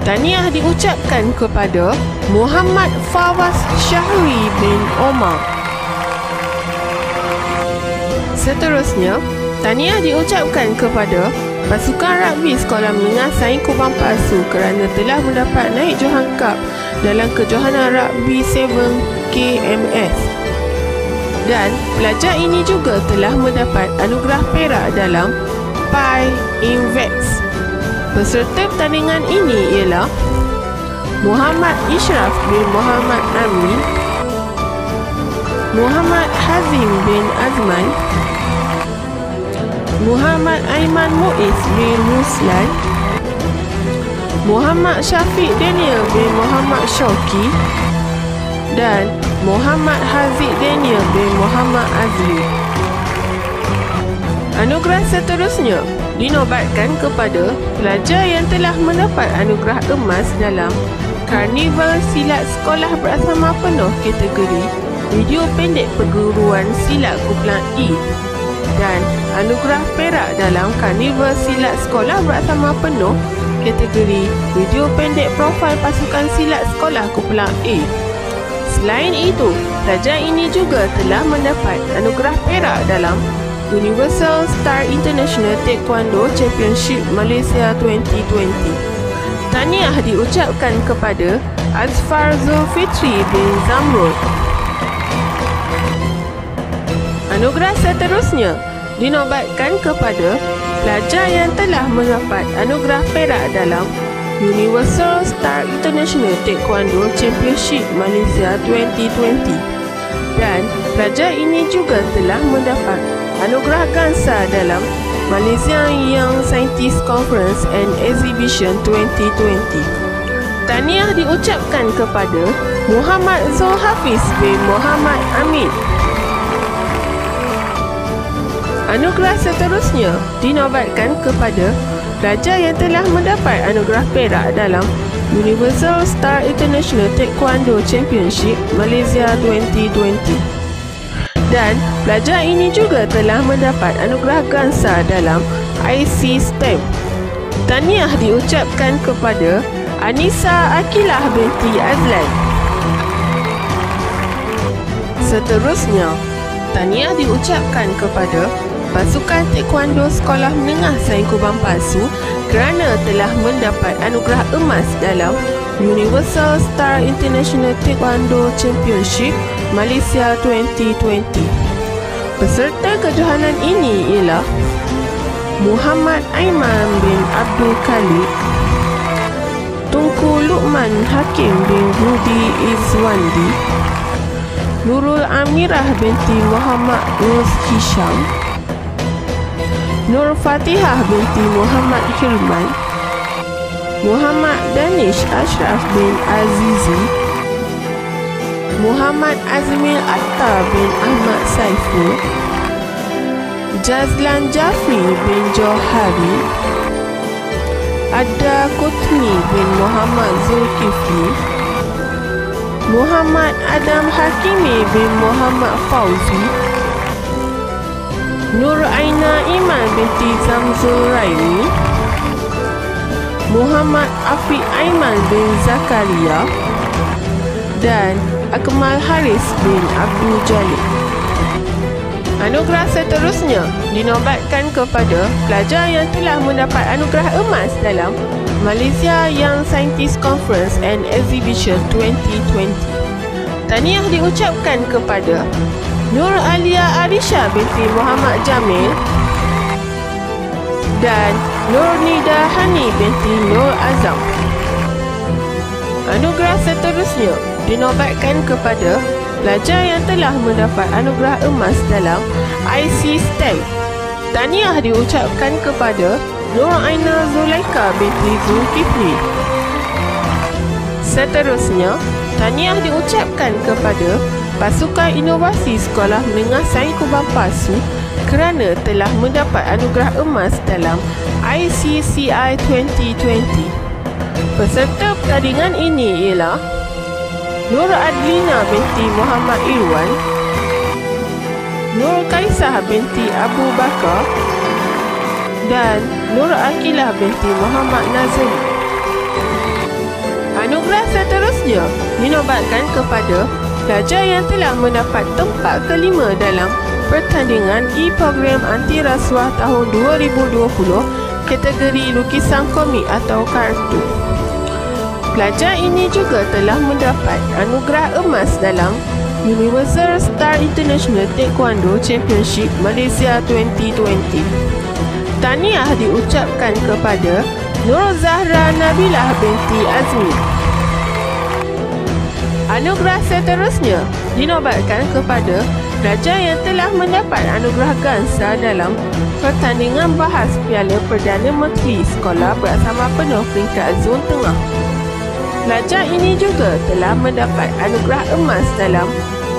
Tahniah diucapkan kepada Muhammad Fawaz Syahri bin Omar. Seterusnya, tahniah diucapkan kepada pasukan rugby Sekolah Menengah Sains Kubang Pasu kerana telah mendapat naik Johan Cup dalam kejohanan Rugby 7 KMS. Dan pelajar ini juga telah mendapat anugerah perak dalam Pi Invex. Peserta pertandingan ini ialah Muhammad Ishraf bin Muhammad Amin, Muhammad Hazim bin Azman, Muhammad Aiman Muiz bin Ruslan, Muhammad Syafiq Daniel bin Muhammad Syauqi dan Muhammad Haziq Daniel bin Muhammad Azli. Anugerah seterusnya dinobatkan kepada pelajar yang telah mendapat anugerah emas dalam Karnival Silat Sekolah Berasrama Penuh kategori video pendek perguruan silat kumpulan E dan anugerah perak dalam Karnival Silat Sekolah Berasrama Penuh kategori video pendek profil pasukan silat sekolah kumpulan A. Selain itu, pelajar ini juga telah mendapat anugerah perak dalam Universal Star International Taekwondo Championship Malaysia 2020. Tahniah diucapkan kepada Azfar Zulfitri bin Zamrud. Anugerah seterusnya dinobatkan kepada pelajar yang telah mendapat anugerah perak dalam Universal Star International Taekwondo Championship Malaysia 2020. Dan pelajar ini juga telah mendapat anugerah Gansa dalam Malaysia Young Scientist Conference and Exhibition 2020. Tahniah diucapkan kepada Muhammad Zulhafiz bin Muhammad Amin. Anugerah seterusnya dinobatkan kepada pelajar yang telah mendapat anugerah perak dalam Universal Star International Taekwondo Championship Malaysia 2020. Dan pelajar ini juga telah mendapat anugerah Gansa dalam IC STEM. Tahniah diucapkan kepada Anissa Akilah binti Azlan. Seterusnya, tahniah diucapkan kepada pasukan Taekwondo Sekolah Menengah Sains Kubang Pasu kerana telah mendapat anugerah emas dalam Universal Star International Taekwondo Championship Malaysia 2020. Peserta kejohanan ini ialah Muhammad Aiman bin Abdul Khalid, Tunku Luqman Hakim bin Rudi Izwandi, Nurul Amirah binti Muhammad Ruz Hisham, Nur Fatihah binti Muhammad Hilman, Muhammad Danish Ashraf bin Azizi, Muhammad Azmil Attar bin Ahmad Saiful, Jazlan Jafri bin Johari, Adda Kutni bin Muhammad Zulkifli, Muhammad Adam Hakimi bin Muhammad Fauzi, Nur Aina Iman binti Zamzul Raimi, Muhammad Afiq Aiman bin Zakaria dan Akmal Haris bin Abdul Jalil. Anugerah seterusnya dinobatkan kepada pelajar yang telah mendapat anugerah emas dalam Malaysia Young Scientist Conference and Exhibition 2020. Tahniah diucapkan kepada Nur Alia Arisha binti Muhammad Jamil dan Nur Nida Hani binti Nur Azam. Anugerah seterusnya dinobatkan kepada pelajar yang telah mendapat anugerah emas dalam IC STEM. Tahniah diucapkan kepada Nur Aina Zulaika binti Zulkifli. Seterusnya, tahniah diucapkan kepada Pasukan Inovasi Sekolah Menengah Sains Kubang Pasu kerana telah mendapat anugerah emas dalam ICCI 2020. Peserta pertandingan ini ialah Nur Adlina binti Muhammad Irwan, Nur Kaisah binti Abu Bakar dan Nur Akilah binti Muhammad Nazim. Anugerah seterusnya dinobatkan kepada pelajar yang telah mendapat tempat kelima dalam pertandingan e-program anti rasuah tahun 2020 kategori lukisan komik atau kartun. Pelajar ini juga telah mendapat anugerah emas dalam Universal Star International Taekwondo Championship Malaysia 2020. Tahniah diucapkan kepada Nur Zahra Nabilah binti Azmi. Anugerah seterusnya dinobatkan kepada pelajar yang telah mendapat anugerah Gansa dalam pertandingan bahas Piala Perdana Menteri Sekolah Beraksama Penuh peringkat Zon Tengah. Pelajar ini juga telah mendapat anugerah emas dalam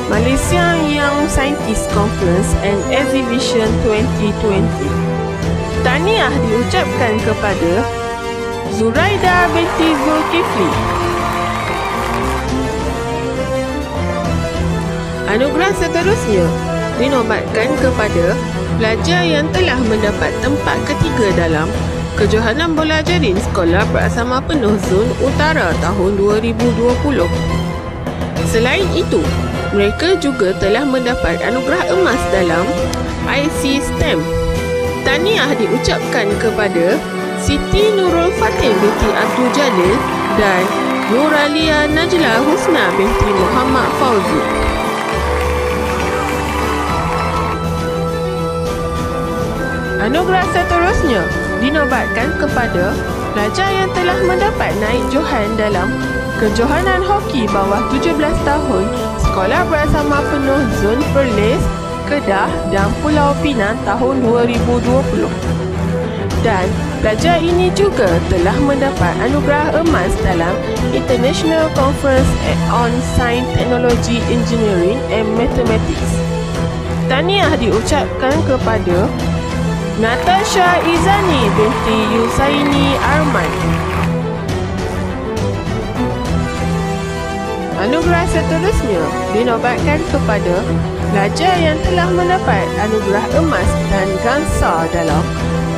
Malaysia Young Scientist Conference and Exhibition 2020. Tahniah diucapkan kepada Zuraida binti Zulkifli. Anugerah seterusnya dinobatkan kepada pelajar yang telah mendapat tempat ketiga dalam Kejohanan Bola Jaring Sekolah Beraksama Penuh Zon Utara tahun 2020. Selain itu, mereka juga telah mendapat anugerah emas dalam IC STEM. Tahniah diucapkan kepada Siti Nurul Fatin binti Abdul Jalil dan Nuralia Najla Husna binti Muhammad Fauzi. Anugerah seterusnya dinobatkan kepada pelajar yang telah mendapat naik johan dalam Kejohanan Hoki bawah 17 tahun Sekolah Beraksama Penuh Zon Perlis, Kedah dan Pulau Pinang tahun 2020. Dan pelajar ini juga telah mendapat anugerah emas dalam International Conference on Science, Technology, Engineering and Mathematics. Tahniah diucapkan kepada Natasha Izani binti Yusaini Arman. Anugerah seterusnya dinobatkan kepada pelajar yang telah mendapat anugerah emas dan Gansa dalam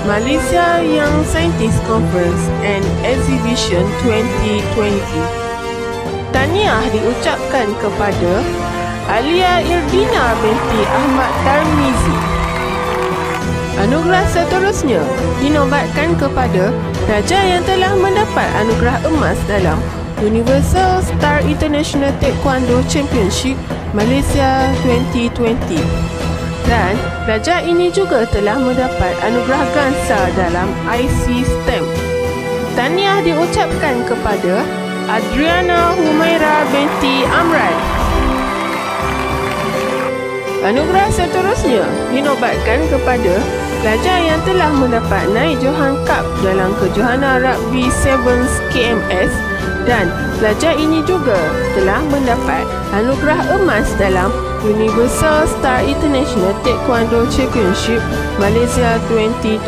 Malaysia Young Scientist Conference and Exhibition 2020. Tahniah diucapkan kepada Alia Irdina binti Ahmad Tarmizi. Anugerah seterusnya dinobatkan kepada pelajar yang telah mendapat anugerah emas dalam Universal Star International Taekwondo Championship Malaysia 2020. Dan pelajar ini juga telah mendapat anugerah Gansa dalam IC STEM. Tahniah diucapkan kepada Adriana Humaira binti Amran. Anugerah seterusnya dinobatkan kepada pelajar yang telah mendapat naik johan cup dalam Kejohanan Rugby Sevens KMS dan pelajar ini juga telah mendapat anugerah emas dalam Universal Star International Taekwondo Championship Malaysia 2020.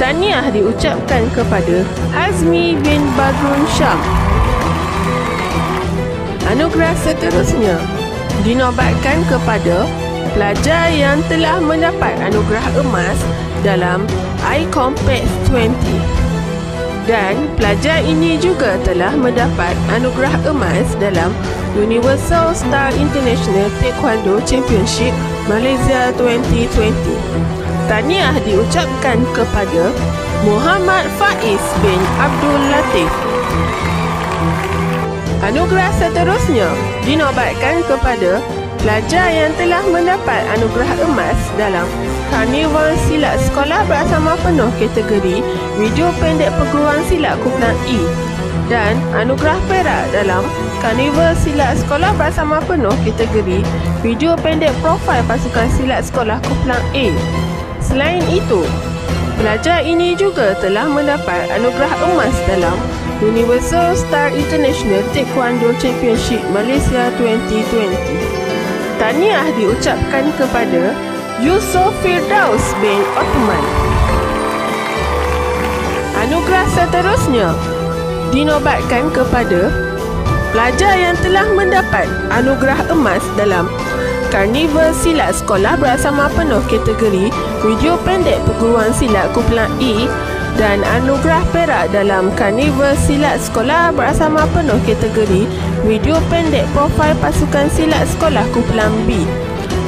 Tahniah diucapkan kepada Hazmi bin Badrun Syam. Anugerah seterusnya dinobatkan kepada pelajar yang telah mendapat anugerah emas dalam iCompex 20. Dan pelajar ini juga telah mendapat anugerah emas dalam Universal Star International Taekwondo Championship Malaysia 2020. Tahniah diucapkan kepada Muhammad Faiz bin Abdul Latif. Anugerah seterusnya dinobatkan kepada pelajar yang telah mendapat anugerah emas dalam Karnival Silat Sekolah Beraksama Penuh kategori Video Pendek Perguruan Silat Kumpulan E dan anugerah perak dalam Karnival Silat Sekolah Beraksama Penuh kategori Video Pendek Profil Pasukan Silat Sekolah Kumpulan A. Selain itu, pelajar ini juga telah mendapat anugerah emas dalam Universal Star International Taekwondo Championship Malaysia 2020. Tahniah diucapkan kepada Yusof Firdaus bin Othman. Anugerah seterusnya dinobatkan kepada pelajar yang telah mendapat anugerah emas dalam Karnival Silat Sekolah Bersama Penuh kategori video pendek perguruan silat kumpulan E dan anugerah perak dalam Karnival Silat Sekolah Bersama Penuh kategori video pendek profil pasukan silat sekolah kumpulan B.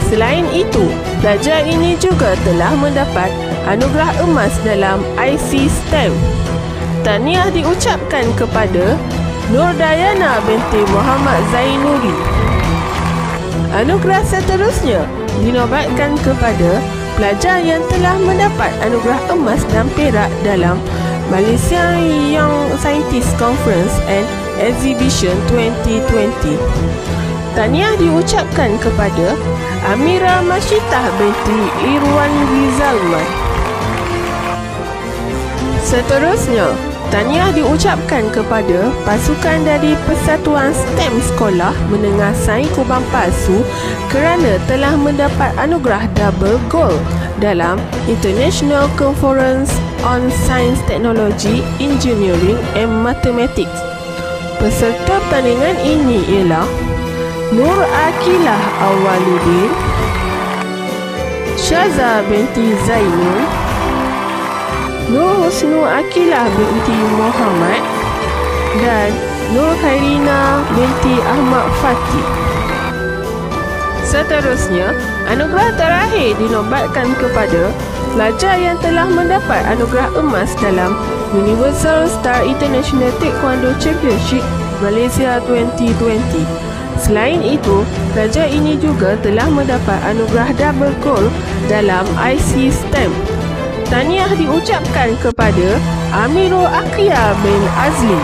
Selain itu, pelajar ini juga telah mendapat anugerah emas dalam IC STEM. Tahniah diucapkan kepada Nur Dayana binti Muhammad Zainuri. Anugerah seterusnya dinobatkan kepada pelajar yang telah mendapat anugerah emas dan perak dalam Malaysia Young Scientist Conference and Exhibition 2020. Tahniah diucapkan kepada Amira Masyitah binti Irwan Rizalman. Seterusnya, tahniah diucapkan kepada pasukan dari Persatuan STEM Sekolah Menengah Sains Kubang Pasu kerana telah mendapat anugerah double gold dalam International Conference on Science, Technology, Engineering and Mathematics. Peserta pertandingan ini ialah Nur Akilah Awaluddin, Syaza binti Zainul, Nur Husnu Akilah binti Muhammad dan Nur Khairina binti Ahmad Fatih. Seterusnya, anugerah terakhir dinobatkan kepada pelajar yang telah mendapat anugerah emas dalam Universal Star International Taekwondo Championship Malaysia 2020. Selain itu, pelajar ini juga telah mendapat anugerah double gold dalam IC STEM. Tahniah diucapkan kepada Amirul Akia bin Azli.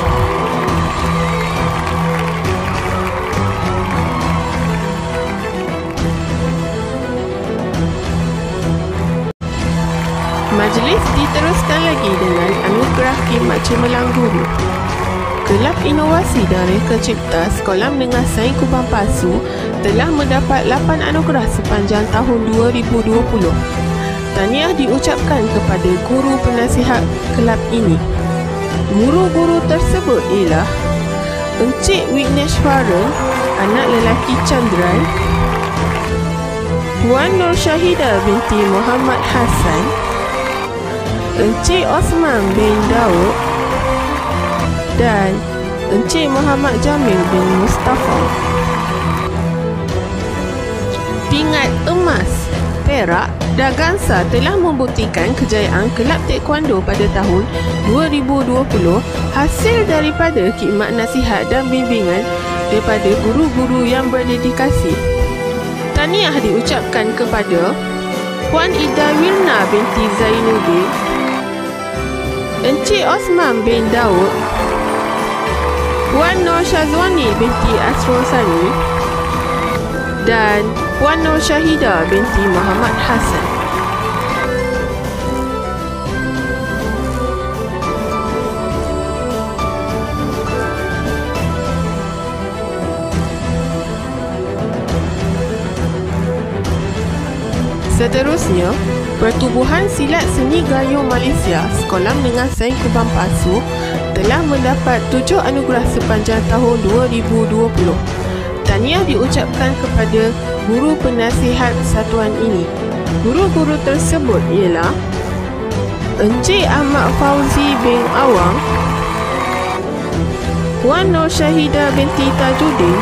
Majlis diteruskan lagi dengan anugerah khidmat cemerlang guru. Kelab Inovasi dan Reka Cipta Sekolah Menengah Sains Kubang Pasu telah mendapat 8 anugerah sepanjang tahun 2020. Tahniah diucapkan kepada guru penasihat kelab ini. Guru-guru tersebut ialah Encik Wigneshwaran, anak lelaki Chandran, Puan Nur Syahida binti Muhammad Hassan, Encik Osman bin Daud dan Encik Muhammad Jamil bin Mustafa. Pingat emas, perak dan gangsa telah membuktikan kejayaan kelab taekwondo pada tahun 2020 hasil daripada khidmat nasihat dan bimbingan daripada guru-guru yang berdedikasi. Tahniah diucapkan kepada Puan Ida Wirna binti Zainuddin, Encik Osman bin Daud, Puan Nur Syazwani binti Asrosani dan Puan Nur Syahida binti Muhammad Hassan. Seterusnya, Pertubuhan Silat Seni Gayung Malaysia Sekolah Menengah Sains Kubang Pasu telah mendapat 7 anugerah sepanjang tahun 2020. Tahniah diucapkan kepada guru penasihat satuan ini. Guru-guru tersebut ialah Encik Ahmad Fauzi bin Awang, Puan Nur Syahida binti Tajuddin,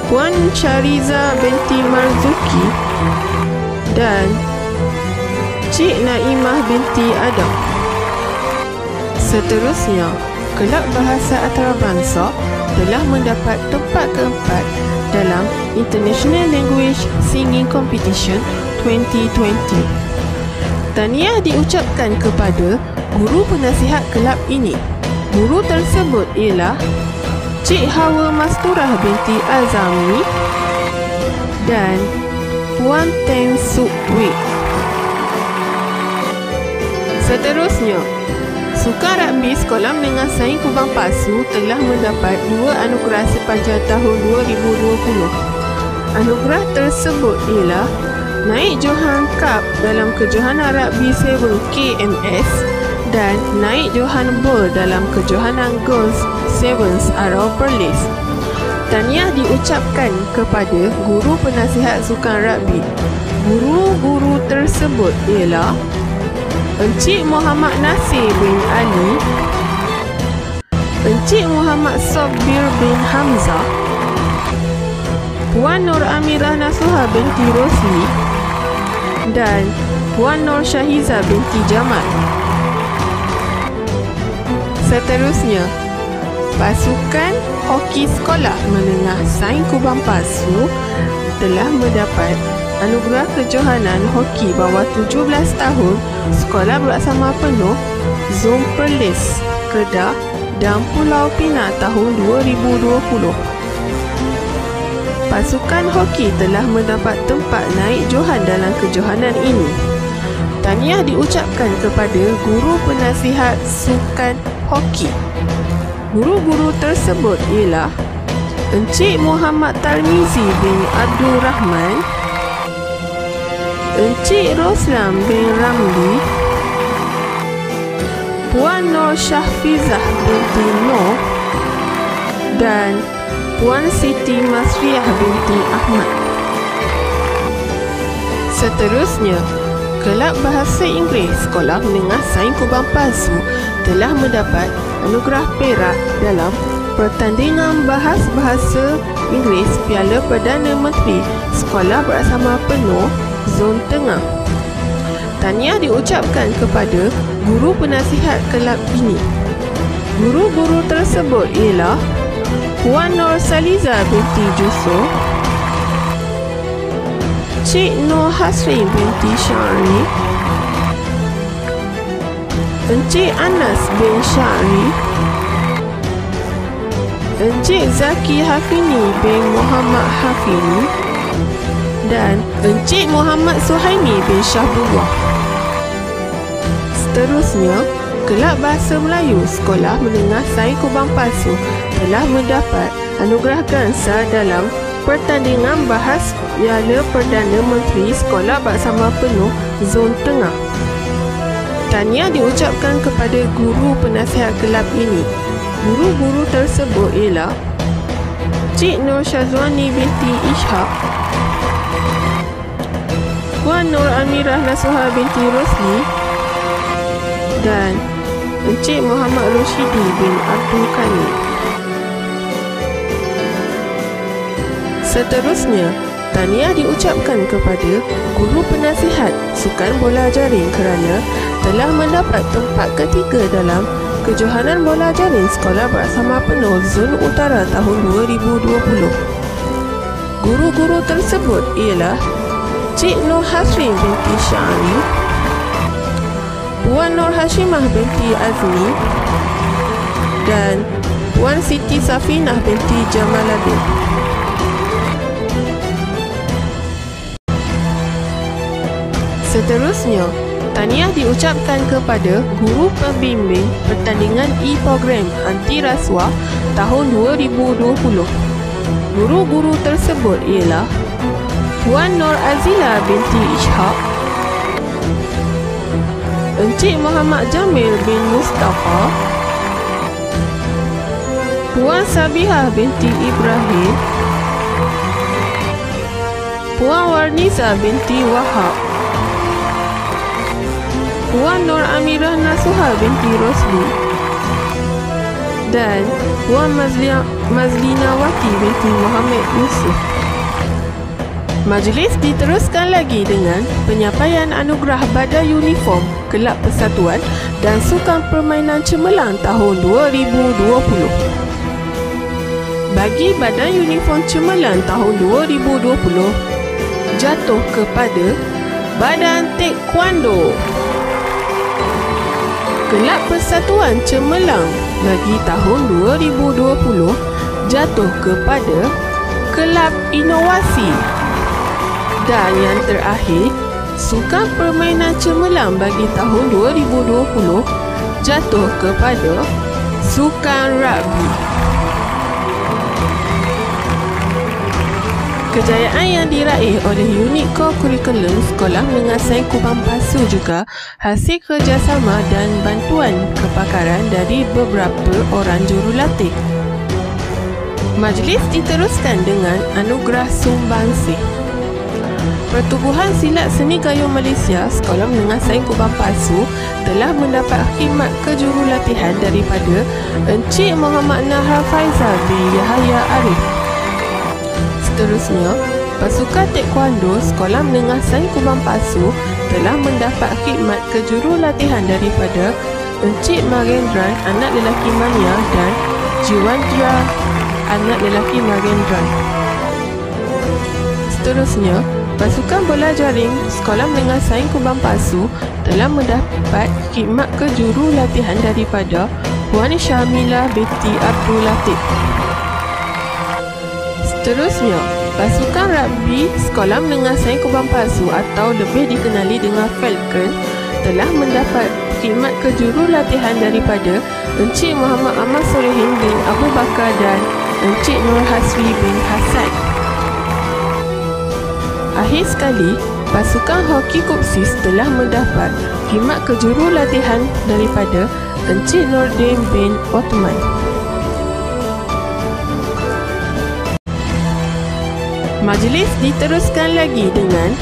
Puan Syariza binti Marzuki dan Cik Naimah binti Adam. Seterusnya, Kelab Bahasa Antarabangsa telah mendapat tempat keempat dalam International Language Singing Competition 2020. Tahniah diucapkan kepada guru penasihat kelab ini. Guru tersebut ialah Cik Hawa Masturah binti Azami dan Puan Teng Suk Wik. Seterusnya, Sukan Rugby Sekolah Menengah Sains Kubang Pasu telah mendapat 2 anugerah sepanjang tahun 2020. Anugerah tersebut ialah Naik Johan Cup dalam Kejohanan Rugby 7 KMS dan Naik Johan Bull dalam Kejohanan Girls Sevens Arau Perlis. Tahniah diucapkan kepada guru penasihat sukan rugby. Guru-guru tersebut ialah Encik Muhammad Nasir bin Ali, Encik Muhammad Sabir bin Hamzah, Puan Nur Amirah Nasuha binti Rosli dan Puan Nur Syahiza binti Jamal. Seterusnya, Pasukan Hoki Sekolah Menengah Sains Kubang Pasu telah mendapat anugerah kejohanan hoki bawah 17 tahun Sekolah Beraksama Penuh Zon Perlis, Kedah dan Pulau Pinang tahun 2020. Pasukan hoki telah mendapat tempat naik johan dalam kejohanan ini. Tahniah diucapkan kepada guru penasihat sukan hoki. Guru-guru tersebut ialah Encik Muhammad Tarmizi bin Abdul Rahman, Encik Roslam bin Ramli, Puan Nur Syahfizah binti Noh dan Puan Siti Masriah binti Ahmad. Seterusnya, Kelab Bahasa Inggeris Sekolah Menengah Sains Kubang Pasu telah mendapat anugerah perak dalam pertandingan bahas bahasa Inggeris Piala Perdana Menteri Sekolah Beraksama Penuh Zon Tengah. Tahniah diucapkan kepada guru penasihat kelab ini. Guru-guru tersebut ialah Puan Nur Saliza binti Jusoh, Cik Nur Hasri binti Syari, Encik Anas bin Syari, Encik Zaki Hafini bin Muhammad Hafini dan Encik Muhammad Suhaimi bin Syahbullah. Seterusnya, Kelab Bahasa Melayu Sekolah Menengah Sains Kubang Pasu telah mendapat anugerah Gansa dalam pertandingan bahas Piala Perdana Menteri Sekolah Beraksama Penuh Zon Tengah. Tahniah diucapkan kepada guru penasihat kelab ini. Guru-guru tersebut ialah Cik Nur Syazwani binti Ishak, Puan Nur Amirah Nasuha binti Rosli dan Encik Muhammad Roshidi bin Abdul Kani. Seterusnya, tahniah diucapkan kepada guru penasihat sukan bola jaring kerana telah mendapat tempat ketiga dalam Kejohanan Bola Jaring Sekolah Beraksama Penuh Zon Utara tahun 2020. Guru-guru tersebut ialah Cik Nur Hasrin binti Syari, Puan Nur Hashimah binti Azmi dan Puan Siti Safinah binti Jamaluddin. Seterusnya, tahniah diucapkan kepada guru pembimbing pertandingan e-program anti rasuah tahun 2020. Guru-guru tersebut ialah Puan Nur Azila binti Ishak, Encik Muhammad Jamil bin Mustafa, Puan Sabihah binti Ibrahim, Puan Warniza binti Wahab, Puan Nur Amirah Nasuha binti Rosli dan Puan Mazlinawati binti Muhammad Yusuf. Majlis diteruskan lagi dengan penyampaian anugerah Badai Uniform Kelab Persatuan dan Sukan Permainan Cemerlang tahun 2020. Bagi Badai Uniform Cemerlang tahun 2020 jatuh kepada Badan Taekwondo. Kelab Persatuan Cemerlang bagi tahun 2020 jatuh kepada Kelab Inovasi. Dan yang terakhir, Sukan permainan cemerlang bagi tahun 2020 jatuh kepada sukan rugby. Kejayaan yang diraih oleh unit core curriculum Sekolah Menengah Sains Kubang Pasu juga hasil kerjasama dan bantuan kepakaran dari beberapa orang jurulatih. Majlis diteruskan dengan anugerah sumbangsih. Pertubuhan Silat Seni Gayung Malaysia Sekolah Menengah Sains Kubang Pasu telah mendapat khidmat kejurulatihan daripada Encik Muhammad Nahar Faizal bin Yahya Arif. Seterusnya, pasukan taekwondo Sekolah Menengah Sains Kubang Pasu telah mendapat khidmat kejurulatihan daripada Encik Magendran anak lelaki Mania dan Jiwandra anak lelaki Magendran. Seterusnya, pasukan bola jaring Sekolah Menengah Sains Kubang Pasu telah mendapat khidmat kejurulatihan daripada Puan Syamila binti Abdul Latif. Seterusnya, pasukan rugby Sekolah Menengah Sains Kubang Pasu atau lebih dikenali dengan Falcon telah mendapat khidmat kejurulatihan daripada Encik Muhammad Ahmad Solehin bin Abu Bakar dan Encik Nur Hasri bin Hassan. Akhir sekali, pasukan hoki Kopsis telah mendapat khidmat kejurulatihan daripada Encik Nordin bin Othman. Majlis diteruskan lagi dengan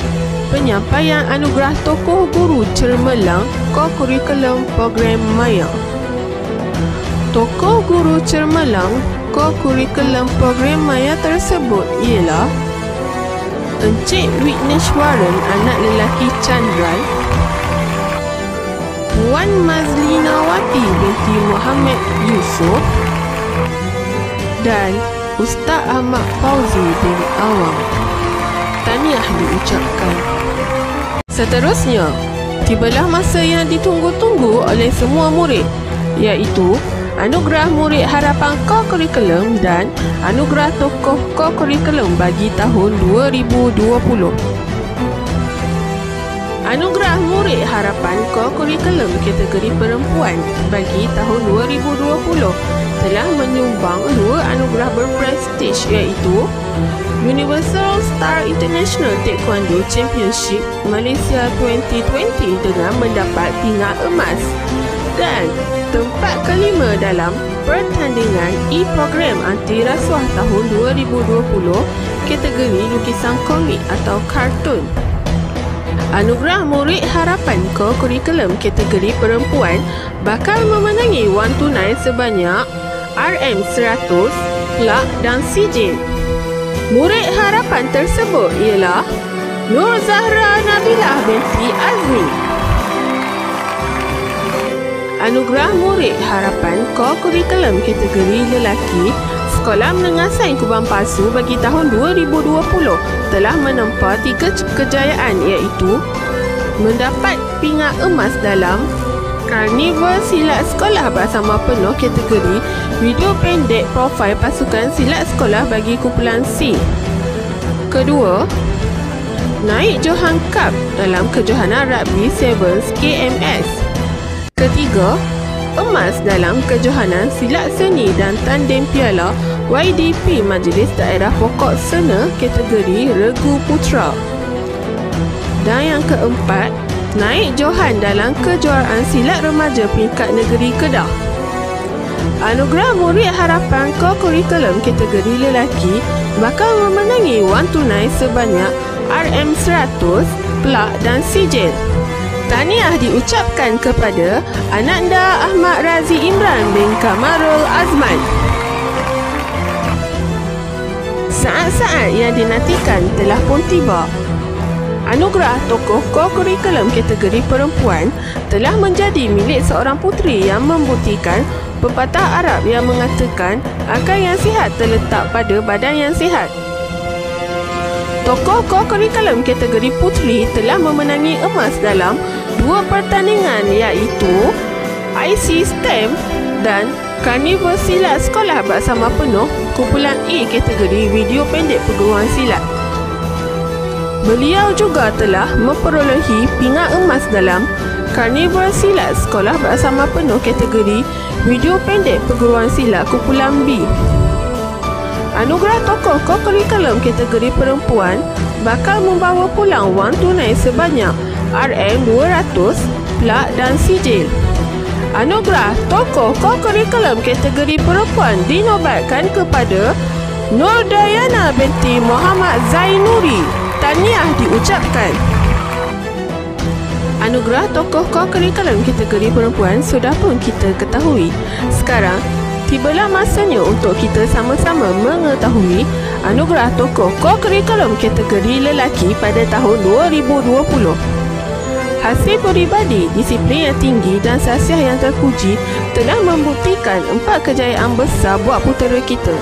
penyampaian anugerah tokoh guru cemerlang core curriculum program Maya. Tokoh guru cemerlang core curriculum program Maya tersebut ialah Encik Witneshwaran anak lelaki Chandran, Puan Mazlinawati binti Muhammad Yusof dan Ustaz Ahmad Fauzi bin Awang. Tahniah diucapkan. Seterusnya, tibalah masa yang ditunggu-tunggu oleh semua murid, iaitu Anugerah Murid Harapan Core Curriculum dan Anugerah Tokoh Core Curriculum bagi tahun 2020. Anugerah Murid Harapan Core Curriculum kategori perempuan bagi tahun 2020 telah menyumbang 2 anugerah berprestij, iaitu Universal Star International Taekwondo Championship Malaysia 2020 dengan mendapat pingat emas dan tempat kelima dalam pertandingan e-program anti rasuah tahun 2020 kategori lukisan komik atau kartun. Anugerah Murid Harapan Core Curriculum kategori perempuan bakal memenangi wang tunai sebanyak RM100, plak dan sijil. Murid harapan tersebut ialah Nur Zahra Nabilah binti Azmi. Anugerah Murid Harapan Core Curriculum kategori lelaki Sekolah Menengah Sains Kubang Pasu bagi tahun 2020 telah menempa 3 kejayaan, iaitu mendapat pingat emas dalam Karnival Silat Sekolah Bersama Penuh kategori video pendek profil pasukan silat sekolah bagi kumpulan C. Kedua, naik Johan Cup dalam kejohanan rugby Sevens KMS. Ketiga, emas dalam kejohanan silat seni dan tandem piala YDP Majlis Daerah Pokok Sena kategori Regu Putra. Dan yang keempat, naik Johan dalam kejuaraan silat remaja peringkat negeri Kedah. Anugerah Murid Harapan Core Curriculum kategori lelaki bakal memenangi wang tunai sebanyak RM100, plak dan sijil. Tahniah diucapkan kepada Ananda Ahmad Razi Imran bin Kamarul Azman. Saat-saat yang dinantikan telah pun tiba. Anugerah Tokoh Core Curriculum kategori perempuan telah menjadi milik seorang puteri yang membuktikan pepatah Arab yang mengatakan akal yang sihat terletak pada badan yang sihat. Tokoh Core Curriculum kategori puteri telah memenangi emas dalam 2 pertandingan, iaitu IC STEM dan Karnival Silat Sekolah Bersama Penuh kumpulan E kategori video pendek perguruan silat. Beliau juga telah memperolehi pingat emas dalam Karnival Silat Sekolah Bersama Penuh kategori Video Pendek Perguruan Silat Kumpulan B. Anugerah Tokoh Co-Curriculum kategori perempuan bakal membawa pulang wang tunai sebanyak RM200, plak dan sijil. Anugerah Tokoh Co-Curriculum kategori perempuan dinobatkan kepada Nur Dayana binti Muhammad Zainuri. Tahniah diucapkan. Anugerah Tokoh Co-Curriculum kategori perempuan sudah pun kita ketahui. Sekarang, tibalah masanya untuk kita sama-sama mengetahui Anugerah Tokoh Co-Curriculum kategori lelaki pada tahun 2020. Hasil peribadi, disiplin yang tinggi dan sasiah yang terpuji telah membuktikan 4 kejayaan besar buat putera kita.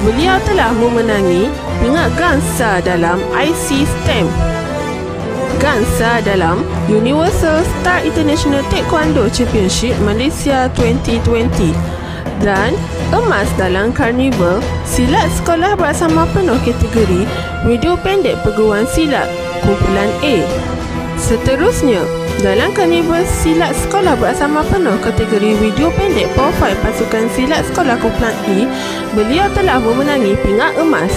Beliau telah memenangi pingat Gansa dalam IC STEM, Gansa dalam Universal Star International Taekwondo Championship Malaysia 2020 dan emas dalam Karnival Silat Sekolah Bersama Penuh kategori Video Pendek Perguruan Silat Kumpulan A. Seterusnya, dalam Karnival Silat Sekolah Bersama Penuh kategori Video Pendek Profil Pasukan Silat Sekolah Kumpulan E, beliau telah memenangi pingat emas.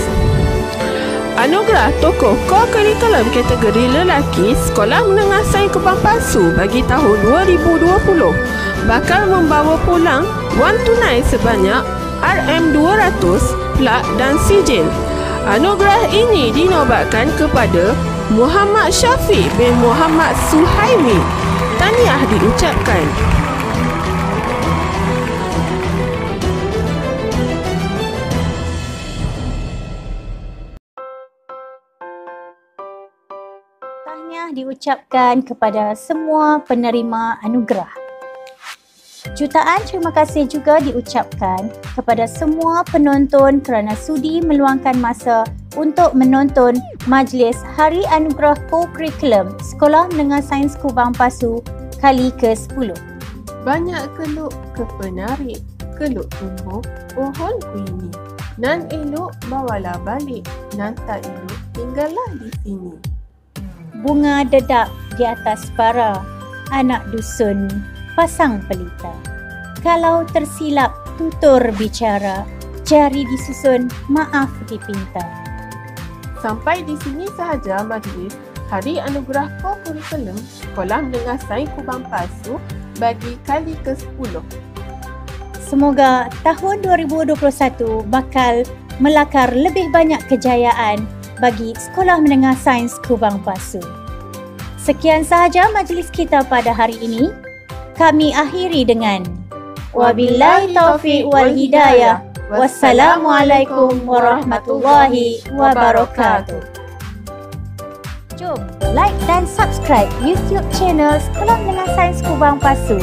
Anugerah Tokoh Co-Curriculum kategori lelaki Sekolah Menengah Sains Kubang Pasu bagi tahun 2020 bakal membawa pulang wang tunai sebanyak RM200, plak dan sijil. Anugerah ini dinobatkan kepada Muhammad Syafiq bin Muhammad Suhaimi. Tahniah diucapkan. Tahniah diucapkan kepada semua penerima anugerah. Jutaan terima kasih juga diucapkan kepada semua penonton kerana sudi meluangkan masa untuk menonton Majlis Hari Anugerah Co-Curriculum Sekolah Menengah Sains Kubang Pasu kali ke-10. Banyak keluk kepenarik, keluk tumbuh pohon kuini. Nan elok bawalah balik, nan tak elok tinggallah di sini. Bunga dedak di atas para, anak dusun pasang pelita. Kalau tersilap tutur bicara, jari disusun, maaf dipinta. Sampai di sini sahaja majlis Hari Anugerah Co-Curriculum Sekolah Menengah Sains Kubang Pasu bagi kali ke-10. Semoga tahun 2021 bakal melakar lebih banyak kejayaan bagi Sekolah Menengah Sains Kubang Pasu. Sekian sahaja majlis kita pada hari ini. Kami akhiri dengan wabillahi taufiq wal hidayah. Wassalamualaikum warahmatullahi wabarakatuh. Jom like dan subscribe YouTube channel Sekolah Menengah Sains Kubang Pasu.